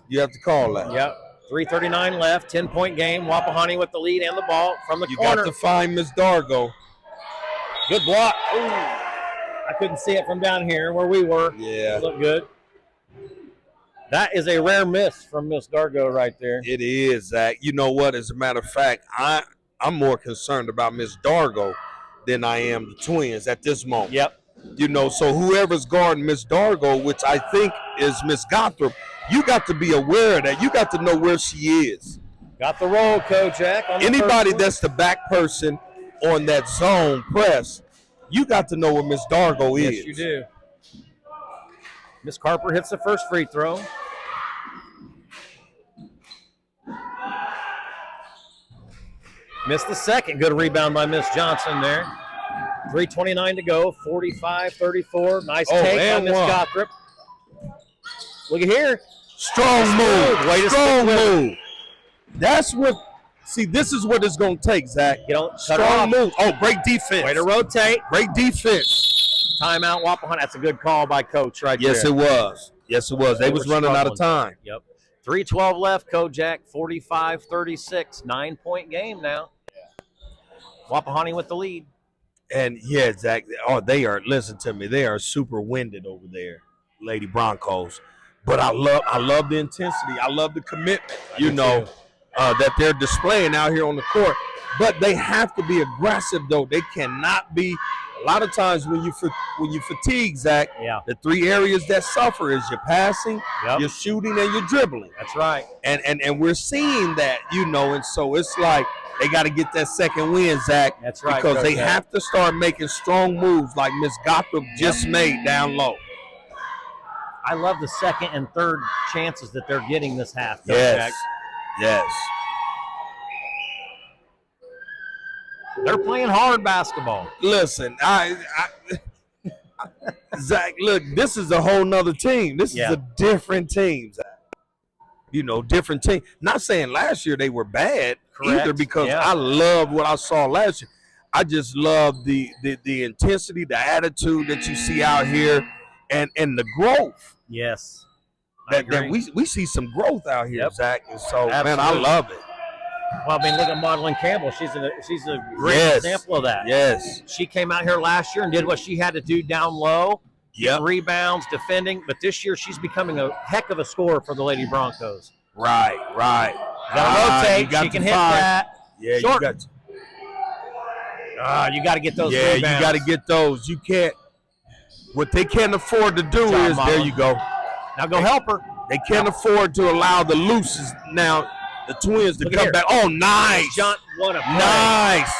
You have to call that. Yep. 3:39 left. 10-point game. Wapahani with the lead and the ball from the You corner. got to find Miss Dargo. Good block. Ooh. I couldn't see it from down here where we were. Yeah. It looked good. That is a rare miss from Miss Dargo right there. It is, Zach. You know what? As a matter of fact, I'm more concerned about Miss Dargo than I am the twins at this moment. Yep. You know, so whoever's guarding Miss Dargo, which I think is Miss Gothrop, you got to be aware of that. You got to know where she is. Got the roll, Kojak. Anybody that's the back person on that zone press, you got to know where Miss Dargo is. Yes, you do. Miss Carper hits the first free throw. Missed the second. Good rebound by Miss Johnson there. 3:29 to go. 45-34. Nice take by Miss Gothrop. Look at here. Strong move. Way to Strong stick with it. move. That's what. See, this is what it's going to take, Zach. You don't cut Strong off. move. Oh, great defense. Way to rotate. Great defense. Timeout, Wapahani. That's a good call by Coach right Yes, there. it was. Yes, it was. They was were running out of struggling. time. Yep. 3:12 left. Kojak 45-36. 9-point game now. Wapahani with the lead. And yeah, Zach. Oh, they are. Listen to me. They are super winded over there, Lady Broncos. But I love the intensity. I love the commitment. You know, that they're displaying out here on the court. But they have to be aggressive, though. They cannot be. A lot of times when you fatigue, Zach, the three areas that suffer is your passing, your shooting, and your dribbling. That's right. And we're seeing that, you know, and so it's like they got to get that second win, Zach. That's right. Because they Coach. have to start making strong moves like Miss Gothrop just made down low. I love the second and third chances that they're getting this half. Yes. Yes. They're playing hard basketball. Listen, Zach, look, this is a whole nother team. This is a different team, Zach. You know, different team. Not saying last year they were bad either, because I love what I saw last year. I just love the intensity, the attitude that you see out here, and the growth. Yes. That we see some growth out here, Zach. And so, man, I love it. Well, I mean, look at Madeline Campbell. She's a great example of that. Yes. She came out here last year and did what she had to do down low, rebounds, defending. But this year, she's becoming a heck of a scorer for the Lady Broncos. Right. Got to rotate. She can hit that. Yeah, Short. you got. You got to get those Yeah, rebounds. you got to get those. You can't. What they can't afford to do is there you go. Now go help her. They can't afford to allow the looses now. The twins to come back. Oh, nice. John, what a play. Nice.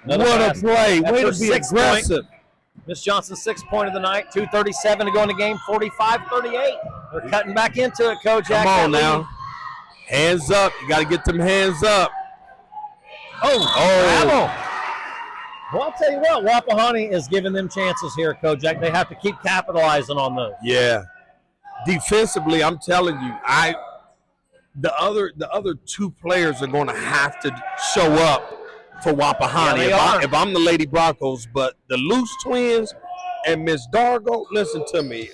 Another what pass. a play. That's Way her to be sixth aggressive. Miss Johnson's 6th point of the night. 2:37 to go in the game. 45-38. They're cutting back into it, Coach. Come on now. Hands up. You got to get them hands up. Bravo. Well, I'll tell you what, Wapahani is giving them chances here, Kojak. They have to keep capitalizing on those. Yeah. Defensively, I'm telling you, the other two players are going to have to show up for Wapahani. If I'm the Lady Broncos, but the Loose Twins and Miss Dargo, listen to me.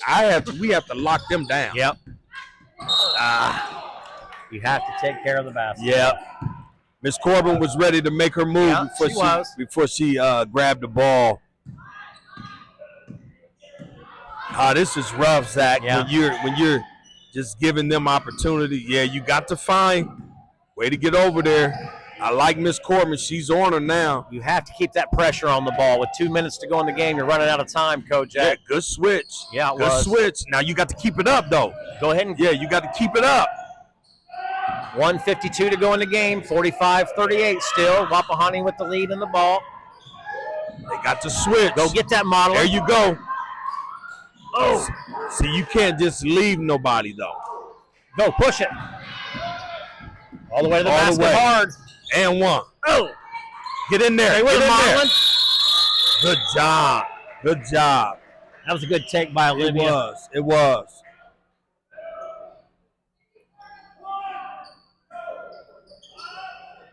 We have to lock them down. Yep. You have to take care of the basket. Yep. Miss Corbin was ready to make her move before she grabbed the ball. This is rough, Zach. When you're just giving them opportunity, you got to find way to get over there. I like Miss Corbin. She's on her now. You have to keep that pressure on the ball. With 2 minutes to go in the game, you're running out of time, Kojak. Yeah, good switch. Yeah, it good was. switch. Now you got to keep it up, though. Go ahead and you got to keep it up. 1:52 to go in the game. 45-38 still. Wapahani with the lead in the ball. They got to switch. Go get that model. There you go. Oh. See, you can't just leave nobody, though. Go, push it. All the way to the basket hard. And one. Oh. Get in there. Get in there. Good job. Good job. That was a good take by Olivia. It was.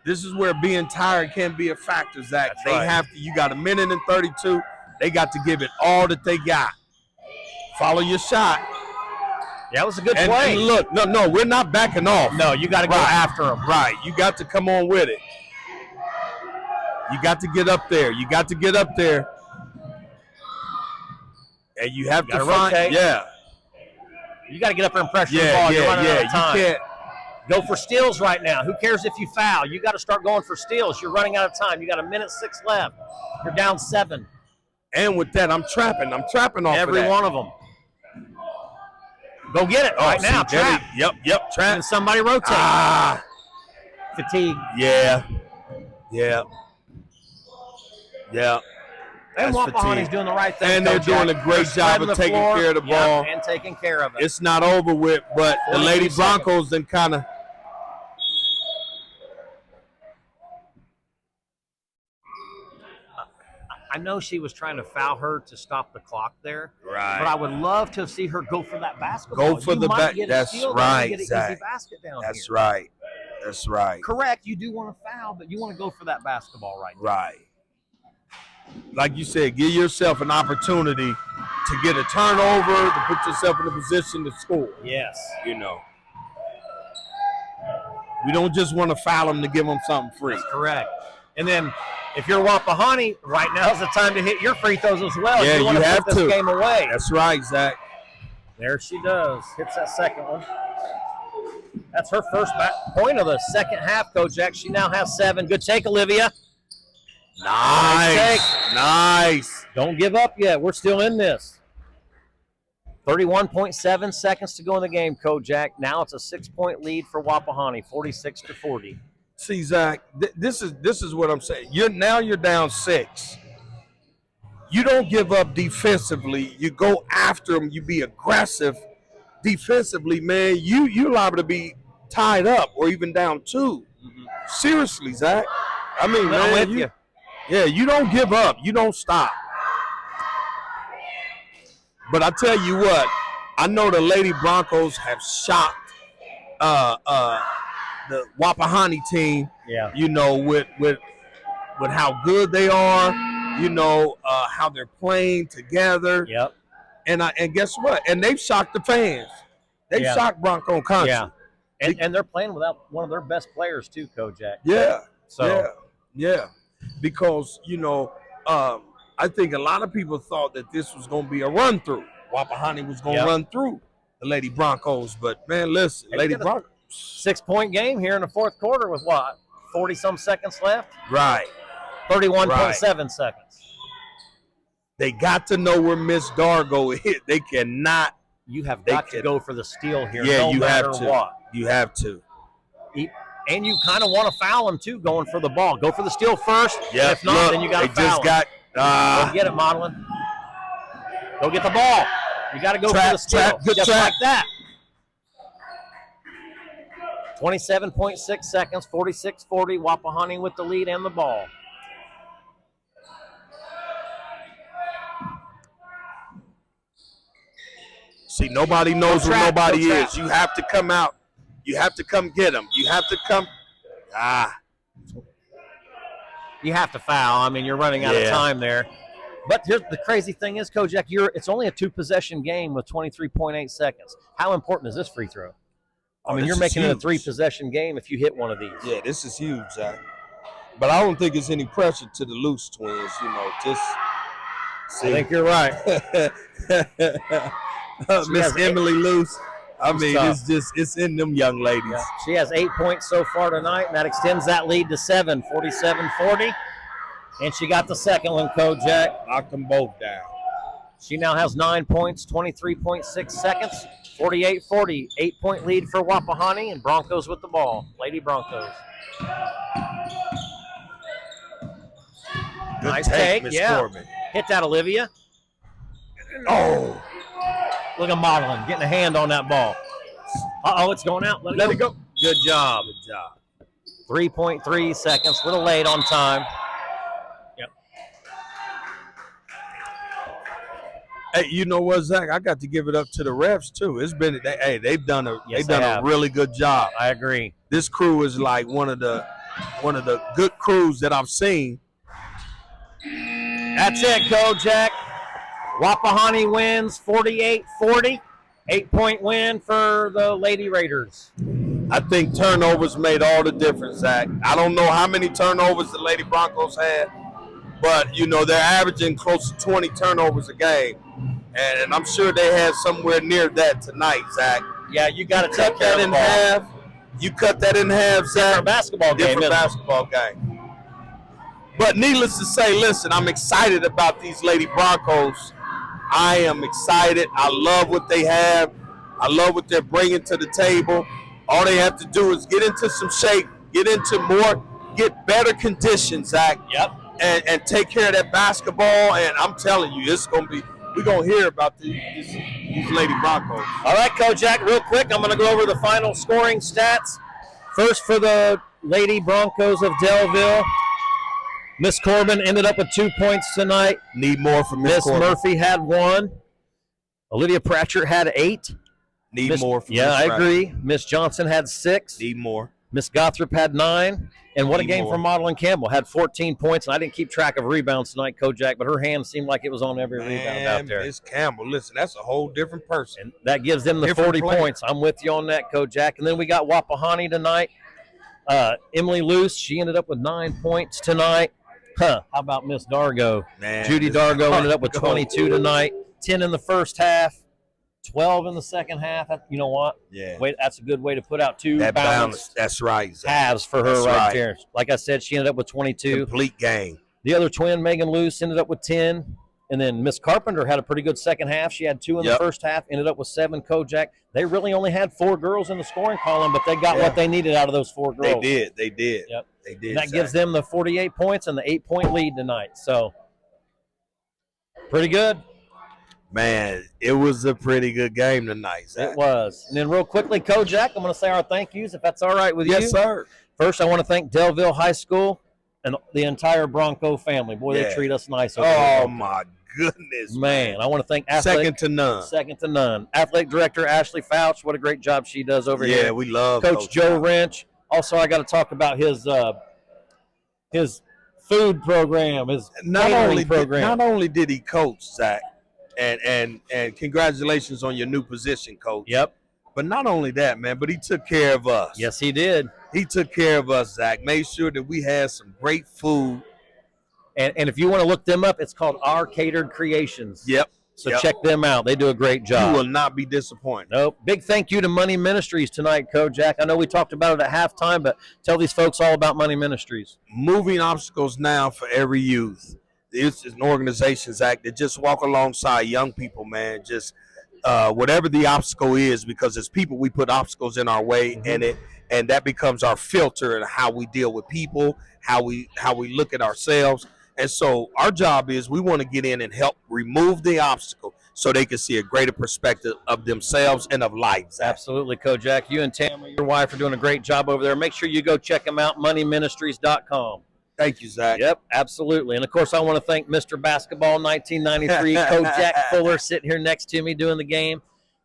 This is where being tired can be a factor, Zach. That's right. Have to. You got a minute and 32. They got to give it all that they got. Follow your shot. Yeah, that was a good play. And look, no, we're not backing off. No, you got to go after them. Right. You got to come on with it. You got to get up there. You got to get up there. And you have to rotate. Yeah. You got to get up there and pressure the ball. You're running out of time. You can't. Go for steals right now. Who cares if you foul? You got to start going for steals. You're running out of time. You got 1:06 left. You're down 7. And with that, I'm trapping off every of that. one of them. Go get it right now. Trap. Yep, trap. And somebody rotate. Fatigue. Yeah. And Wapahani's doing the right thing. And they're doing a great job of taking care of the ball. And taking care of it. It's not over with, but the Lady Broncos then kind of. I know she was trying to foul her to stop the clock there. Right. But I would love to see her go for that basketball. Go for the back. That's right, Get an Zach. easy basket down That's here. right. That's right. Correct. You do want to foul, but you want to go for that basketball right now. Right. Like you said, give yourself an opportunity to get a turnover, to put yourself in a position to score. Yes. You know. We don't just want to foul them to give them something free. That's correct. And then if you're Wapahani, right now's the time to hit your free throws as well. Yeah, you want to have put this game away. That's right, Zach. There she does. Hits that second one. That's her first point of the second half, Kojak. She now has 7. Good take, Olivia. Nice. Don't give up yet. We're still in this. 31.7 seconds to go in the game, Kojak. Now it's a 6-point lead for Wapahani, 46-40. See, Zach, this is what I'm saying. You're down 6. You don't give up defensively. You go after them. You be aggressive defensively, man. You liable to be tied up or even down 2. Mm-hmm. Seriously, Zach. I mean, man, you don't give up. You don't stop. But I tell you what, I know the Lady Broncos have shocked the Wapahani team. Yeah. You know, with how good they are. You know how they're playing together. Yep. And guess what? And they've shocked the fans. They've shocked Bronco country. Yeah. And they're playing without one of their best players too, Kojak. Yeah. So yeah. Because, you know, I think a lot of people thought that this was going to be a run-through. Wapahani was going to run through the Lady Broncos. But, man, listen, Lady Broncos. 6-point game here in the fourth quarter with what? 40-some seconds left? Right. 31.7 seconds. They got to know where Miss Dargo is. They cannot. You have got to go for the steal here. Yeah, no you matter have to. What. You have to. And you kind of want to foul him, too, going for the ball. Go for the steal first. Yeah, if not, then you got to foul him. Go get it, Madeline. Go get the ball. You got to go for the steal. Just like that. 27.6 seconds, 46-40. Wapahani with the lead and the ball. See, nobody knows where nobody is. You have to come out. You have to come get them. You have to come. You have to foul. I mean, you're running out of time there. But here's the crazy thing is, Kojak, it's only a 2-possession game with 23.8 seconds. How important is this free throw? I mean, you're making it a 3-possession game if you hit one of these. Yeah, this is huge, Zach. But I don't think it's any pressure to the Loose twins, you know. Just I think you're right. Miss Emily Loose. I mean, it's in them young ladies. Yeah. She has 8 points so far tonight, and that extends that lead to 7, 47-40. And she got the second one, Kojak. Knocked them both down. She now has 9 points, 23.6 seconds. 48-40, 8-point lead for Wapahani, and Broncos with the ball. Lady Broncos. Good Nice take, Miss yeah. Corbin. Hit that, Olivia. Oh. Look at modeling, getting a hand on that ball. Uh-oh, it's going out. Let it go. Good job. Good job. 3.3 seconds, a little late on time. Yep. Hey, you know what, Zach? I got to give it up to the refs too. It's been they've done a really good job. I agree. This crew is like one of the good crews that I've seen. That's it, Kojak. Wapahani wins 48-40. 8-point win for the Lady Raiders. I think turnovers made all the difference, Zach. I don't know how many turnovers the Lady Broncos had, but, you know, they're averaging close to 20 turnovers a game. And I'm sure they had somewhere near that tonight, Zach. Yeah, you got to cut that in half. You cut that in half, Zach. Different basketball game. Different basketball game. But needless to say, listen, I'm excited about these Lady Broncos. I am excited. I love what they have. I love what they're bringing to the table. All they have to do is get into some shape, get better conditions, Zach. Yep. And take care of that basketball. And I'm telling you, we're going to hear about these Lady Broncos. All right, Kojak, real quick, I'm going to go over the final scoring stats. First for the Lady Broncos of Daleville. Miss Corbin ended up with 2 points tonight. Need more from Miss Corbin. Murphy had 1. Olivia Pratchett had 8. Need more from Miss Pratchett. agree. Miss Johnson had 6. Need more. Miss Gothrop had 9. And what a game more. from Madeline Campbell. Had 14 points, and I didn't keep track of rebounds tonight, Kojak, but her hand seemed like it was on every rebound out there. Miss Campbell, listen, that's a whole different person. And that gives them the Different 40 player. points. I'm with you on that, Kojak. And then we got Wapahani tonight. Emily Luce, she ended up with 9 points tonight. How about Miss Dargo? Man, Judy Miss Dargo ended up with Dargo. 22 tonight, 10 in the first half, 12 in the second half. You know what? Yeah. Wait, that's a good way to put out two That balanced balance. That's right, Zach. halves for her That's right right. there. Like I said, she ended up with 22. Complete game. The other twin, Megan Luce, ended up with 10. And then Miss Carpenter had a pretty good second half. She had 2 in the first half, ended up with 7. Kojak, they really only had 4 girls in the scoring column, but they got what they needed out of those 4 girls. They did. Yep. They did. And that Zach. gives them the 48 points and the 8-point lead tonight. So, pretty good. Man, it was a pretty good game tonight, Zach. It was. And then real quickly, Kojak, I'm going to say our thank yous, if that's all right with you. Yes, sir. First, I want to thank Daleville High School and the entire Bronco family. Boy, they treat us nice over there. Oh, my goodness. Man, I want to thank Second to none. Second to none. Athletic Director Ashley Fouch, what a great job she does over here. Yeah, we love Coach Joe Rench. Also, I got to talk about his food program, his catering program. Not only did he coach, Zach, and congratulations on your new position, Coach. Yep. But not only that, man, but he took care of us. Yes, he did. He took care of us, Zach. Made sure that we had some great food. And if you want to look them up, it's called Our Catered Creations. Yep. So check them out. They do a great job. You will not be disappointed. Nope. Big thank you to Money Ministries tonight, Kojak. I know we talked about it at halftime, but tell these folks all about Money Ministries. Moving obstacles now for every youth. It's an organization, Zach, that just walk alongside young people, man. Just whatever the obstacle is, because as people, we put obstacles in our way, and that becomes our filter in how we deal with people, how we look at ourselves. And so our job is we want to get in and help remove the obstacle so they can see a greater perspective of themselves and of life. Zach. Absolutely, Kojak. You and Tamara, your wife, are doing a great job over there. Make sure you go check them out, moneyministries.com. Thank you, Zach. Yep, absolutely. And, of course, I want to thank Mr. Basketball 1993, Kojak Fuller, sitting here next to me doing the game.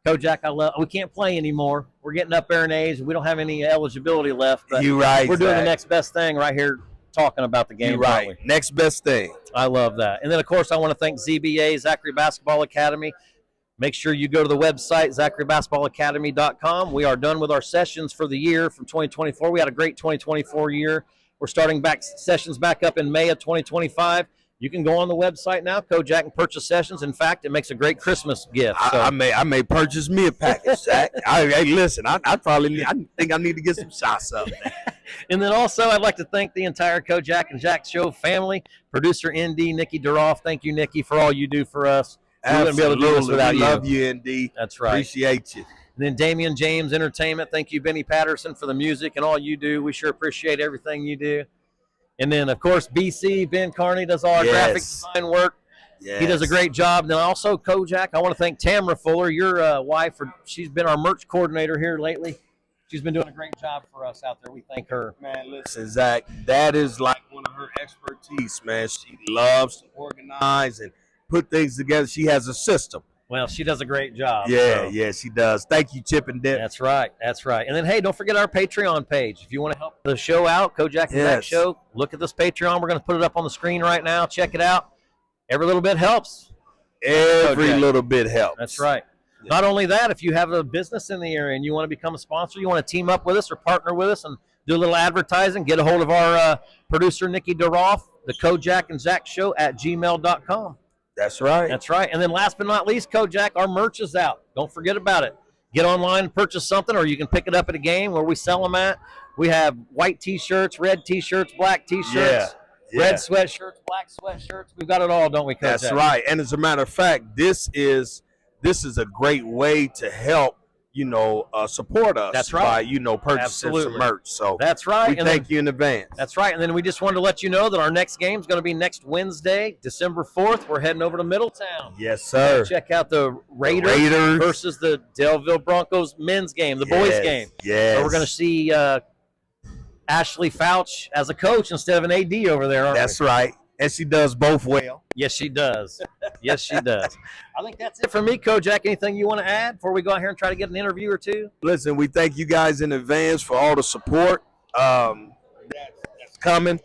Kojak, we can't play anymore. We're getting up there in age. We don't have any eligibility left. But You're right, we're doing Zach. the next best thing right here talking about the game. You're right. Next best thing. I love that. And then, of course, I want to thank ZBA, Zachary Basketball Academy. Make sure you go to the website, zacharybasketballacademy.com. We are done with our sessions for the year from 2024. We had a great 2024 year. We're starting sessions back up in May of 2025. You can go on the website now, Kojak, and purchase sessions. In fact, it makes a great Christmas gift. So. I may purchase me a package, Zach. Hey, listen, I think I need to get some shots up. And then also, I'd like to thank the entire Kojak and Jack Show family, producer ND, Nikki Duroff. Thank you, Nikki, for all you do for us. We wouldn't be able to do this without you. Love you, ND. That's right. Appreciate you. And then Damian James Entertainment. Thank you, Benny Patterson, for the music and all you do. We sure appreciate everything you do. And then, of course, BC, Ben Carney does all our graphic design work. Yes. He does a great job. And then also Kojak. I want to thank Tamara Fuller, your wife. She's been our merch coordinator here lately. She's been doing a great job for us out there. We thank her. Man, listen, Zach, that is like one of her expertise, man. She loves to organize and put things together. She has a system. Well, she does a great job. Yeah, she does. Thank you, Chip and Dip. That's right. And then, hey, don't forget our Patreon page. If you want to help the show out, Kojak and Zach Show, look at this Patreon. We're going to put it up on the screen right now. Check it out. Every little bit helps. Every little bit helps. That's right. Yeah. Not only that, if you have a business in the area and you want to become a sponsor, you want to team up with us or partner with us and do a little advertising, get a hold of our producer, Nikki DeRoff, the Kojak and Zach Show at gmail.com. That's right. That's right. And then last but not least, Kojak, our merch is out. Don't forget about it. Get online and purchase something, or you can pick it up at a game where we sell them at. We have white T-shirts, red T-shirts, black T-shirts, red sweatshirts, black sweatshirts. We've got it all, don't we, Kojak? That's right. And as a matter of fact, this is a great way to help, support us. That's right. By, purchasing some merch. So that's right. We thank you in advance. That's right. And then we just wanted to let you know that our next game is going to be next Wednesday, December 4th. We're heading over to Middletown. Yes, sir. Check out the Raiders versus the Daleville Broncos men's game, the boys game. Yes. So we're going to see Ashley Fouch as a coach instead of an AD over there, aren't we? That's right. And she does both well. Yes, she does. Yes, she does. I think that's it for me, Kojak. Anything you want to add before we go out here and try to get an interview or two? Listen, we thank you guys in advance for all the support that's coming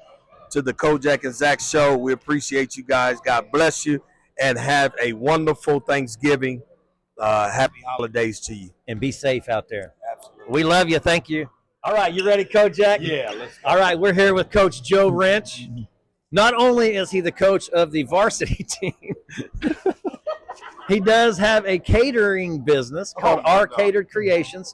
to the Kojak and Zach Show. We appreciate you guys. God bless you, and have a wonderful Thanksgiving. Happy holidays to you. And be safe out there. Absolutely. We love you. Thank you. All right, you ready, Kojak? Yeah, let's go. All right, we're here with Coach Joe Rench. Not only is he the coach of the varsity team, he does have a catering business called Our Catered Creations.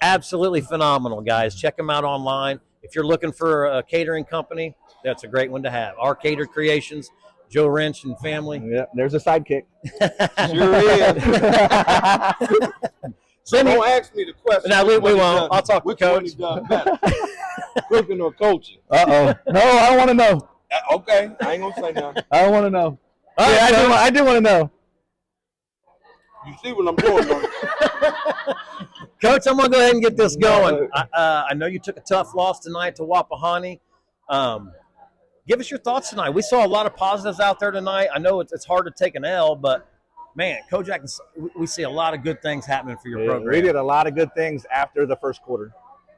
Absolutely phenomenal, guys. Check him out online. If you're looking for a catering company, that's a great one to have. Our Catered Creations, Joe Rench and family. Yeah, there's a sidekick. Sure is. So don't ask me the question. No, we won't. I'll talk to Coach. Which one he done better, cooking or coaching? Uh-oh. No, I don't want to know. Okay, I ain't gonna say nothing. I don't want to know. All right, I do want to know. You see what I'm doing, don't you? Coach, I'm going to go ahead and get this going. I know you took a tough loss tonight to Wapahani. Give us your thoughts tonight. We saw a lot of positives out there tonight. I know it's hard to take an L, but, man, Kojak, we see a lot of good things happening for your program. We did a lot of good things after the first quarter.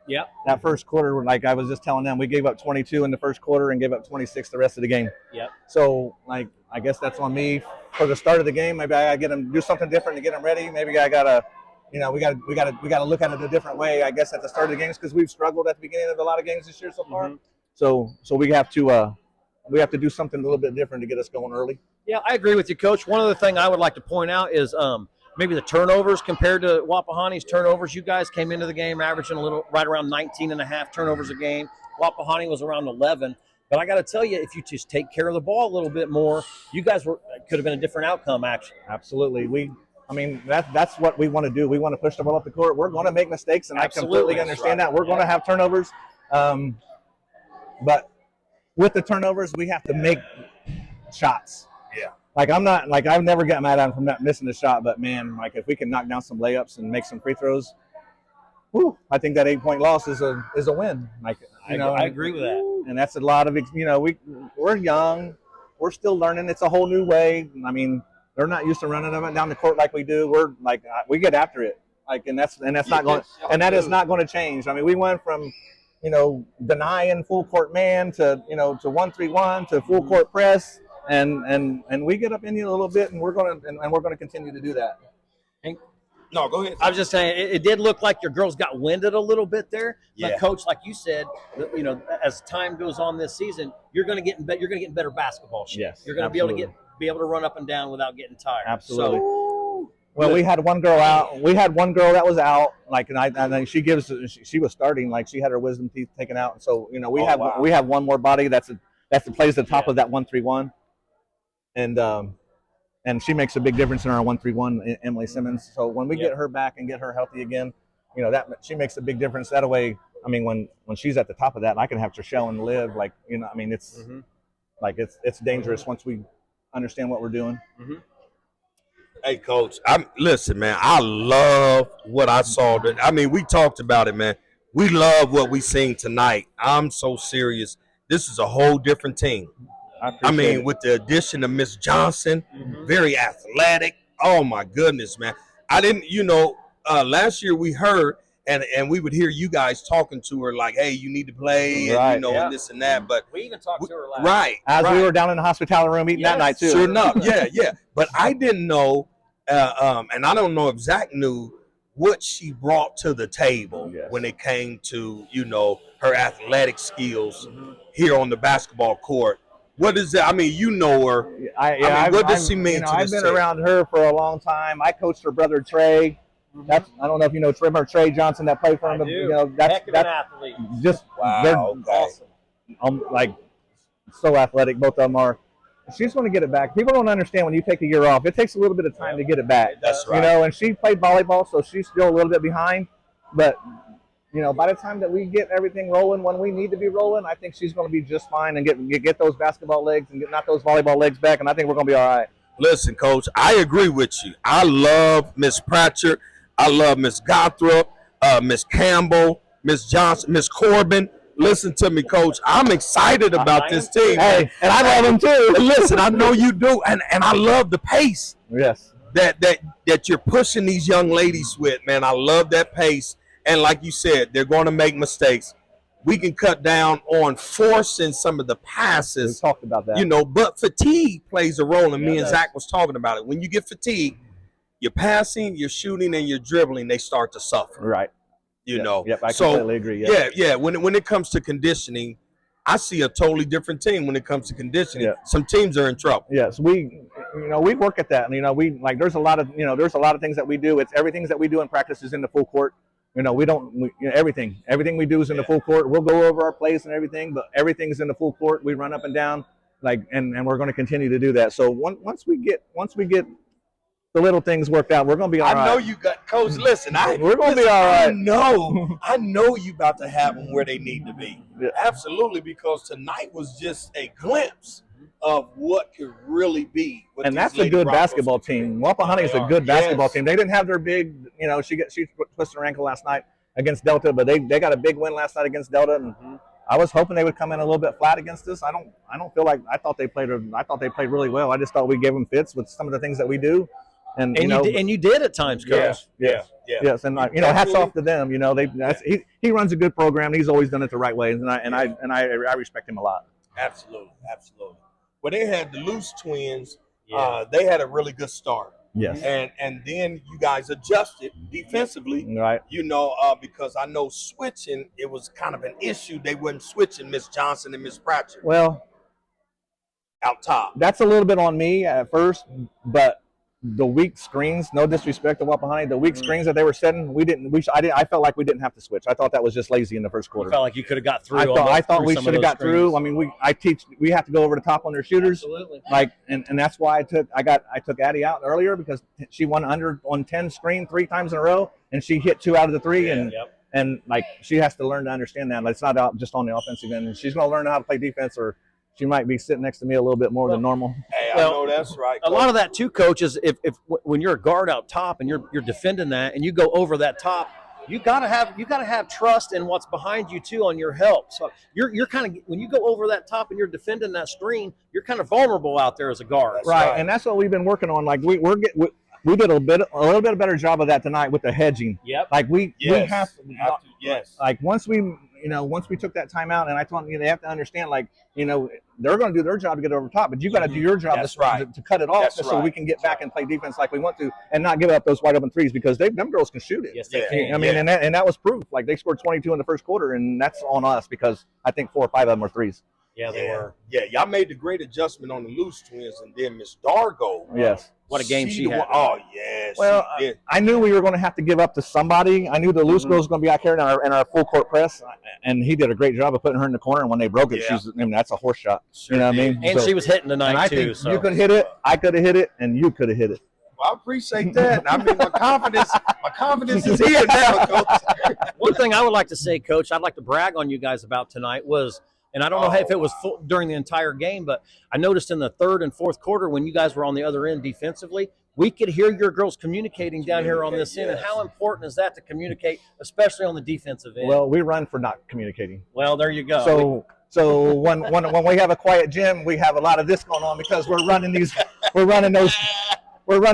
Yeah. That first quarter, like I was just telling them, we gave up 22 in the first quarter and gave up 26 the rest of the game. Yeah. So, I guess that's on me for the start of the game. Maybe I got to get them do something different to get them ready. Maybe I got to, we got to look at it a different way. I guess at the start of the games because we've struggled at the beginning of a lot of games this year so far. Mm-hmm. So we have to do something a little bit different to get us going early. Yeah, I agree with you, Coach. One other thing I would like to point out is maybe the turnovers compared to Wapahani's turnovers. You guys came into the game averaging right around 19 and a half turnovers a game. Wapahani was around 11. But I got to tell you, if you just take care of the ball a little bit more, you guys could have been a different outcome, actually. Absolutely. That's what we want to do. We want to push the ball up the court. We're going to make mistakes, and Absolutely. I completely understand that. We're going to have turnovers. But with the turnovers, we have to make shots. Yeah. I've never got mad at him for not missing a shot, but man, if we can knock down some layups and make some free throws, I think that 8-point loss is a win. I agree with that. And that's a lot of, we're young, we're still learning. It's a whole new way. They're not used to running them down the court like we do. We're we get after it. That is not going to change. We went from, denying full court man to 1-3-1 to full court press. And we get up in you a little bit, and we're going to continue to do that. No, go ahead. I was just saying, it did look like your girls got winded a little bit there. Yeah. But Coach, like you said, as time goes on this season, you're going to get in better basketball shape. Yes, you're going to be able to run up and down without getting tired. Absolutely. So, well, we had one girl out. We had one girl that was out. And then she was starting. She had her wisdom teeth taken out. So we have one more body that plays the top of that 1-3-1. And and she makes a big difference in our 1-3-1, Emily Simmons. So when we get her back and get her healthy again, you know, that she makes a big difference. That way, I mean, when she's at the top of that, I can have Trishelle and Liv, like, you know, I mean, it's like it's dangerous once we understand what we're doing. Hey, Coach, listen, man. I love what I saw. I mean, we talked about it, man. We love what we seen tonight. I'm so serious. This is a whole different team. I mean, with the addition of Miss Johnson, very athletic. Oh my goodness, man. I didn't, you know, last year we heard and we would hear you guys talking to her like, hey, you need to play, and you know, and this and that. But we even talked to her last as we were down in the hospitality room eating that night too. Sure enough, yeah. But I didn't know, and I don't know if Zach knew what she brought to the table when it came to, you know, her athletic skills here on the basketball court. What is that? I mean, you know her. I mean, what does she mean to this I've been team? around her for a long time. I coached her brother Trey. I don't know if you know Trey Johnson that played for him. You know, that's an athlete. Just they're awesome. Like so athletic, both of them are. She's going to get it back. People don't understand when you take a year off. It takes a little bit of time to get it back. That's right. You know, and she played volleyball, so she's still a little bit behind. But you know, by the time that we get everything rolling when we need to be rolling, I think she's going to be just fine and get those basketball legs and knock those volleyball legs back, and I think we're going to be all right. Listen, Coach, I agree with you. I love Miss Pratchett. I love Miss Gothrop, Miss Campbell, Miss Johnson, Miss Corbin. Listen to me, Coach. I'm excited about this team. Hey, and I love them too. Listen, I know you do, and I love the pace. Yes. That you're pushing these young ladies with, man. I love that pace. And like you said, they're going to make mistakes. We can cut down on forcing some of the passes. We talked about that. You know, but fatigue plays a role, and me and Zach was talking about it. When you get fatigued, you're passing, you're shooting, and you're dribbling, they start to suffer. Right. You know. Yep, I completely agree. Yeah. When it comes to conditioning, I see a totally different team when it comes to conditioning. Yeah. Some teams are in trouble. Yes, we work at that, and there's a lot of things that we do. It's everything that we do in practice is in the full court. You know, everything we do is in the full court. We'll go over our plays and everything, but everything's in the full court. We run up and down, and we're going to continue to do that. So once we get the little things worked out, we're going to be all right. I know you got, Coach. Listen, we're going to be all right. I know you about to have them where they need to be. Yeah. Absolutely, because tonight was just a glimpse of what could really be. And that's a good basketball team. Wapahani is a good basketball team. They didn't have their big, you know, she twisted her ankle last night against Delta, but they got a big win last night against Delta, and I was hoping they would come in a little bit flat against us. I don't feel like I thought they played really well. I just thought we gave them fits with some of the things that we do. And you did at times, Coach. Yes. And hats off to them. You know, he runs a good program. He's always done it the right way, and I respect him a lot. Absolutely. Well, they had the Loose twins. They had a really good start. Yes. And then you guys adjusted defensively. Right. You know, because I know switching, it was kind of an issue. They weren't switching Miss Johnson and Miss Pratchett. Well, out top. That's a little bit on me at first, but the weak screens, no disrespect to Wapahani, the weak screens that they were setting, I felt like we didn't have to switch. I thought that was just lazy in the first quarter. You felt like you could have got through. I thought we should have got through. I mean, we have to go over the top on their shooters. Absolutely. And that's why I took Addie out earlier, because she won under on 10 screen 3 times in a row, and she hit 2 out of the 3, and she has to learn to understand that. Like, it's not out just on the offensive end. And she's going to learn how to play defense, or she might be sitting next to me a little bit more than normal. Hey, I know that's right, Coach. A lot of that too, Coach, is if when you're a guard out top and you're defending that, and you go over that top, you gotta have trust in what's behind you too on your help. So you're kind of, when you go over that top and you're defending that screen, you're kind of vulnerable out there as a guard. Right, and that's what we've been working on. Like we did a little bit better job of that tonight with the hedging. Yep. Like we have to. Yes. Like once we took that time out, and I told them, they have to understand, like, they're going to do their job to get over top, but you got to do your job to cut it off, so we can get back and play defense like we want to, and not give up those wide open threes, because them girls can shoot it. Yes, they can. I mean, and that was proof. Like, they scored 22 in the first quarter, and that's on us, because I think 4 or 5 of them were threes. Yeah, they were. Yeah, y'all made the great adjustment on the loose twins, and then Miss Dargo. Yes. What a game she the had. one- Oh, yeah. Well, she did. I knew we were going to have to give up to somebody. I knew the loose girl was going to be out here in our full court press, and he did a great job of putting her in the corner. And when they broke it, Yeah. that's a horse shot. Sure you know what I did. mean? And she was hitting tonight, and I too. think So. you could hit it, I could have hit it, and you could have hit it. Well, I appreciate that. I mean, my confidence is here now, Coach. One thing I would like to say, Coach, I'd like to brag on you guys about tonight was, and I don't know if it was full during the entire game, but I noticed in the third and fourth quarter when you guys were on the other end defensively, we could hear your girls communicating down here on this end. And how important is that to communicate, especially on the defensive end? Well, we run for not communicating. Well, there you go. So when we have a quiet gym, we have a lot of this going on because we're running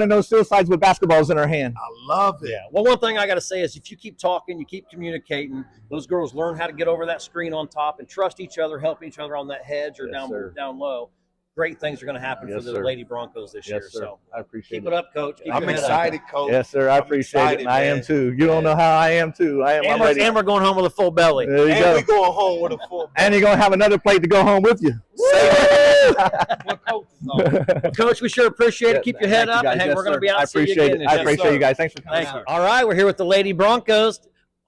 those suicides with basketballs in our hand. I love it. Yeah. Well, one thing I got to say is if you keep talking, you keep communicating, those girls learn how to get over that screen on top and trust each other, help each other on that hedge or down low. Great things are going to happen for the Lady Broncos this year. Sir. So I appreciate keep it up, Coach. Keep I'm your head excited, up. Coach. Yes, sir. I I'm appreciate excited, it. I am man. too. You don't know how I am too. I'm ready. And we're going home with a full belly. There you And go. we going home with a full. And you're gonna have another plate to go home with you. What Coach is on. Coach, we sure appreciate it. Keep your head Thank up. you And guys. hey, Yes, we're going to sir. be out I and see you appreciate again. it. I appreciate you guys. Thanks for coming out. All right, we're here with the Lady Broncos.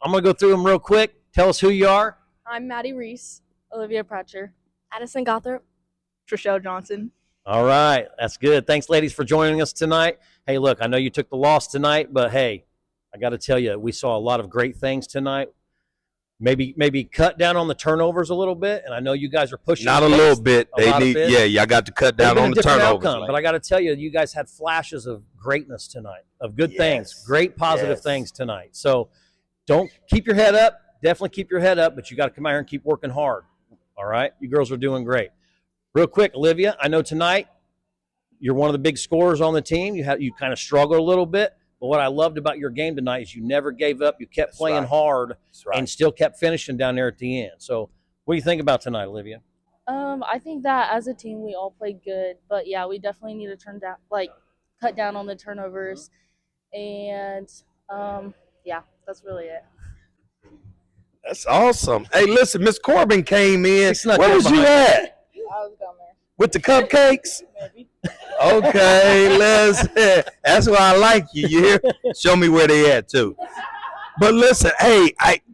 I'm going to go through them real quick. Tell us who you are. I'm Maddie Reese, Olivia Pratcher, Addison Gothrop, Trishelle Johnson. All right, that's good. Thanks, ladies, for joining us tonight. Hey, look, I know you took the loss tonight, but hey, I got to tell you, we saw a lot of great things tonight. Maybe cut down on the turnovers a little bit, and I know you guys are pushing. Not a pace little bit. a lot of bit. Y'all got to cut There's down been on a the different turnovers. outcome, but I got to tell you, you guys had flashes of greatness tonight, of good things, great positive things tonight. So don't keep your head up. Definitely keep your head up, but you got to come out here and keep working hard. All right, you girls are doing great. Real quick, Olivia, I know tonight you're one of the big scorers on the team. You kind of struggled a little bit, but what I loved about your game tonight is you never gave up. You kept playing hard and still kept finishing down there at the end. So what do you think about tonight, Olivia? I think that as a team we all played good, but yeah, we definitely need to cut down on the turnovers, and yeah, that's really it. That's awesome. Hey, listen, Miss Corbin came in. snuck Where in was you behind at? I was down there. With the cupcakes? Maybe. Okay, that's why I like you. You hear? Show me where they at too. But listen,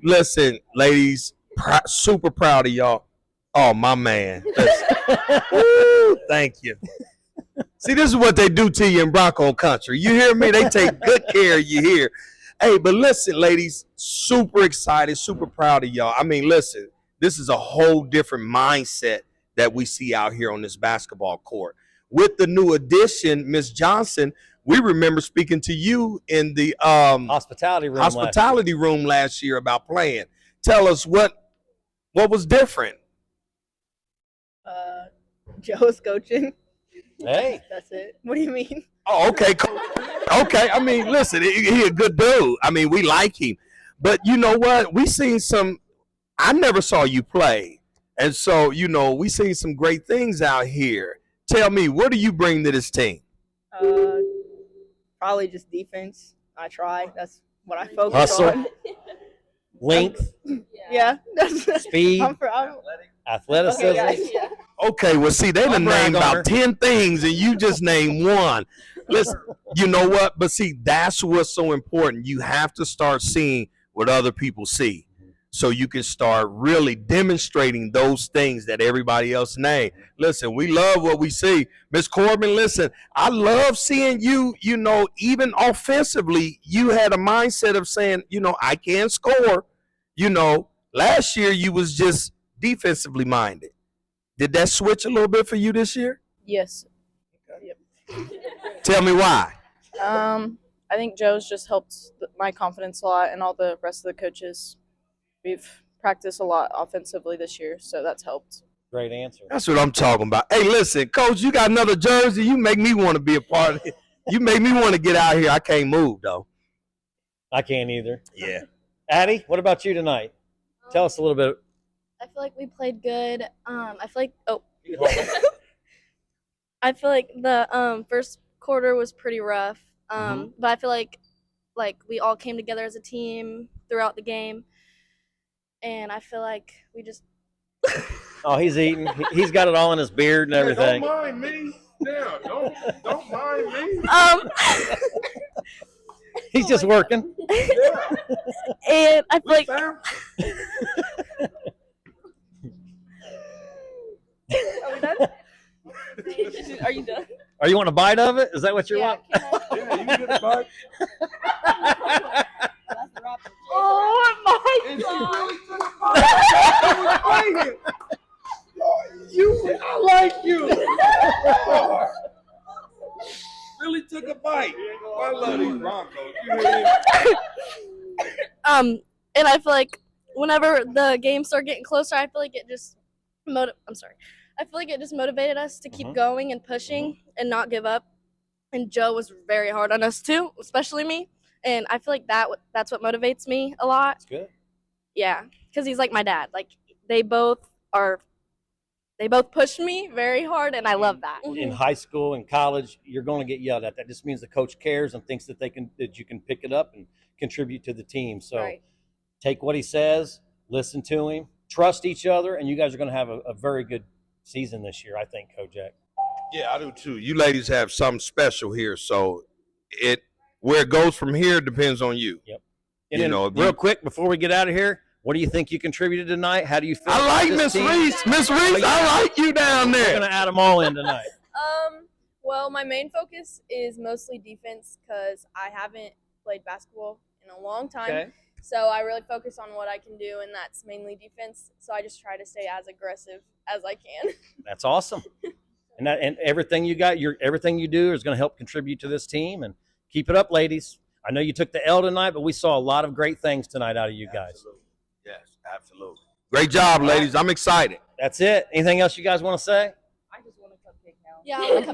listen, ladies, super proud of y'all. Oh, my man. Woo, thank you. See, this is what they do to you in Bronco country. You hear me? They take good care of you here. Hey, but listen, ladies, super excited, super proud of y'all. I mean, listen, this is a whole different mindset that we see out here on this basketball court. With the new addition, Miss Johnson, we remember speaking to you in the Hospitality room last year about playing. Tell us what was different. Joe's coaching. Hey. That's it. What do you mean? Oh, okay. Okay. I mean, listen, he a good dude. I mean, we like him. But you know what? We seen I never saw you play. And so, we seen some great things out here. Tell me, what do you bring to this team? Probably just defense. I try. That's what I focus Hustle. on. Length, Yeah. speed, I'm athleticism. okay, guys. Yeah. Okay, well, see, they I'll done brag named on her. about 10 things, and you just named one. Listen, you know what? But see, that's what's so important. You have to start seeing what other people see so you can start really demonstrating those things that everybody else named. Listen, we love what we see. Miss Corbin, listen, I love seeing you, even offensively, you had a mindset of saying, I can score. Last year you was just defensively minded. Did that switch a little bit for you this year? Yes. Tell me why. I think Joe's just helped my confidence a lot, and all the rest of the coaches. We've practiced a lot offensively this year, so that's helped. Great answer. That's what I'm talking about. Hey, listen, Coach, you got another jersey. You make me want to be a part of it. You make me want to get out here. I can't move, though. I can't either. Yeah. Addie, what about you tonight? Tell us a little bit. I feel like we played good. I feel like the first quarter was pretty rough. But I feel like we all came together as a team throughout the game, and I feel like we just Oh, he's eating. He's got it all in his beard and everything. Don't mind me. Now, don't mind me. He's just working. And I feel like Are we done? Are you done? Are you want a bite of it? Is that what you want? Yeah, you get a bite. oh my And she god. really took a bite. I like you. Oh, really took a bite. I love these Broncos. You hear me? And I feel like whenever the games start getting closer, I feel like it just I feel like it just motivated us to keep going and pushing and not give up. And Joe was very hard on us too, especially me. And I feel like that's what motivates me a lot. That's good. Yeah, because he's like my dad. Like they both push me very hard, and I love that. In high school and college, you're going to get yelled at. That just means the coach cares and thinks that you can pick it up and contribute to the team. So take what he says, listen to him, trust each other, and you guys are going to have a very good season this year, I think, Kojak. Yeah, I do too. You ladies have something special here, so where it goes from here depends on you. Yep. And then, real quick before we get out of here, what do you think you contributed tonight? How do you feel? I like Miss Reese. Miss Reese, I like you down there. We're going to add them all in tonight. Well, my main focus is mostly defense because I haven't played basketball in a long time. Okay. So I really focus on what I can do, and that's mainly defense. So I just try to stay as aggressive as I can. That's awesome. And everything you got, everything you do is going to help contribute to this team. And keep it up, ladies. I know you took the L tonight, but we saw a lot of great things tonight out of you guys. Absolutely. Yes, absolutely. Great job, ladies. I'm excited. That's it. Anything else you guys want to say? I just want a cupcake now. Yeah,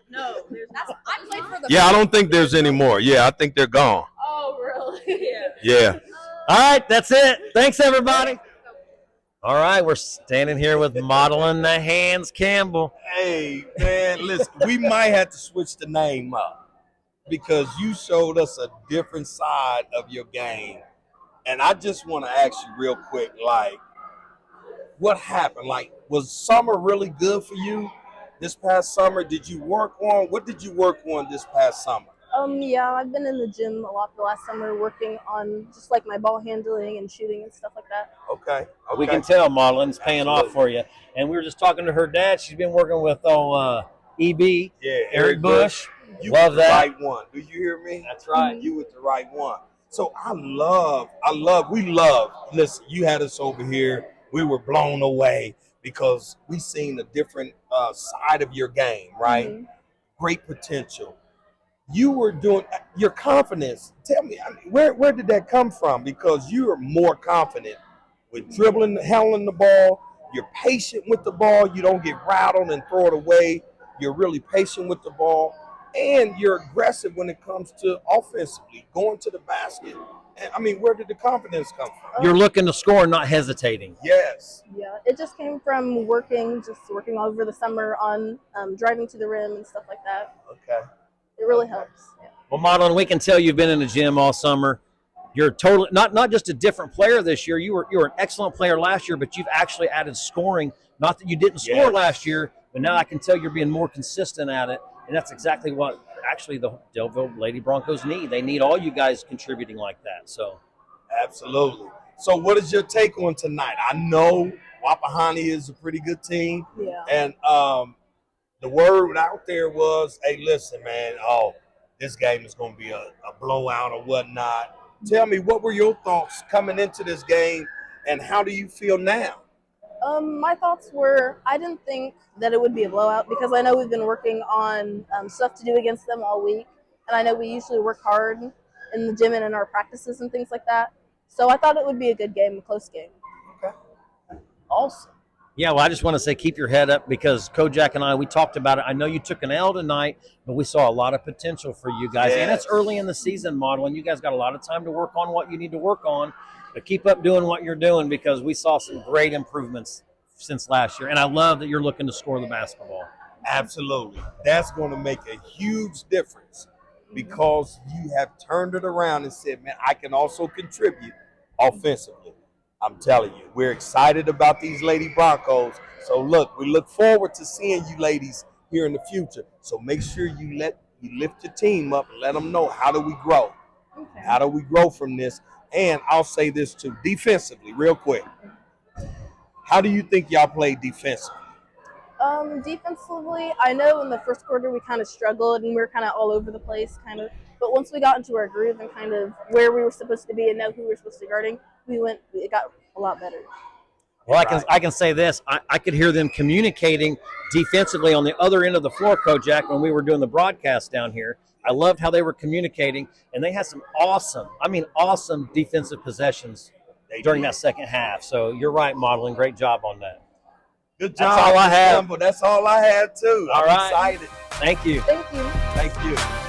No, there's not. I played for the. Yeah, I don't think there's any more. Yeah, I think they're gone. Oh, really? Yeah. All right, that's it. Thanks, everybody. All right, we're standing here with Modeling the Hands Campbell. Hey, man, listen, we might have to switch the name up because you showed us a different side of your game. And I just want to ask you real quick, like, what happened? Like, was summer really good for you this past summer? What did you work on this past summer? Yeah, I've been in the gym a lot the last summer working on just like my ball handling and shooting and stuff like that. Okay. We can tell modeling's paying off for you. And we were just talking to her dad. She's been working with EB, Eric Bush. You Love with the that. right one. Do you hear me? That's right. You with the right one. So we love, listen, you had us over here. We were blown away because we seen a different side of your game, right? Mm-hmm. Great potential. You were doing your confidence. Tell me, I mean, where did that come from? Because you are more confident with dribbling, handling the ball. You're patient with the ball. You don't get rattled and throw it away. You're really patient with the ball. And you're aggressive when it comes to offensively, going to the basket. And, I mean, where did the confidence come from? You're looking to score, not hesitating. Yes. Yeah, it just came from working all over the summer on driving to the rim and stuff like that. Okay. It really helps. Yeah. Well, Modeling, we can tell you've been in the gym all summer. You're totally not just a different player this year. You were an excellent player last year, but you've actually added scoring. Not that you didn't score last year, but now I can tell you're being more consistent at it. And that's exactly what actually the Daleville Lady Broncos need. They need all you guys contributing like that. So, absolutely. So what is your take on tonight? I know Wapahani is a pretty good team. Yeah. And the word out there was, hey, listen, man, this game is going to be a blowout or whatnot. Tell me, what were your thoughts coming into this game, and how do you feel now? My thoughts were I didn't think that it would be a blowout because I know we've been working on stuff to do against them all week. And I know we usually work hard in the gym and in our practices and things like that. So I thought it would be a good game, a close game. Okay. Awesome. yeah, well, I just want to say keep your head up because Kojak and we talked about it. I know you took an L tonight, but we saw a lot of potential for you guys. And it's early in the season, Modeling. You guys got a lot of time to work on what you need to work on. But keep up doing what you're doing because we saw some great improvements since last year. And I love that you're looking to score the basketball. Absolutely. That's going to make a huge difference because you have turned it around and said, man, I can also contribute offensively. I'm telling you, we're excited about these Lady Broncos. So look, we look forward to seeing you ladies here in the future. So make sure you lift your team up and let them know, how do we grow? Okay. How do we grow from this? And I'll say this too, defensively, real quick. How do you think y'all play defensively? Defensively, I know in the first quarter we kind of struggled and we were kind of all over the place, kind of. But once we got into our groove and kind of where we were supposed to be and know who we were supposed to be guarding, it got a lot better. Well, I can say this. I could hear them communicating defensively on the other end of the floor, Kojak, when we were doing the broadcast down here. I loved how they were communicating, and they had some awesome defensive possessions during that second half. So you're right, modeling. Great job on that. Good job. That's all I have. That's all I had too. All I'm right. excited. Thank you. Thank you. Thank you.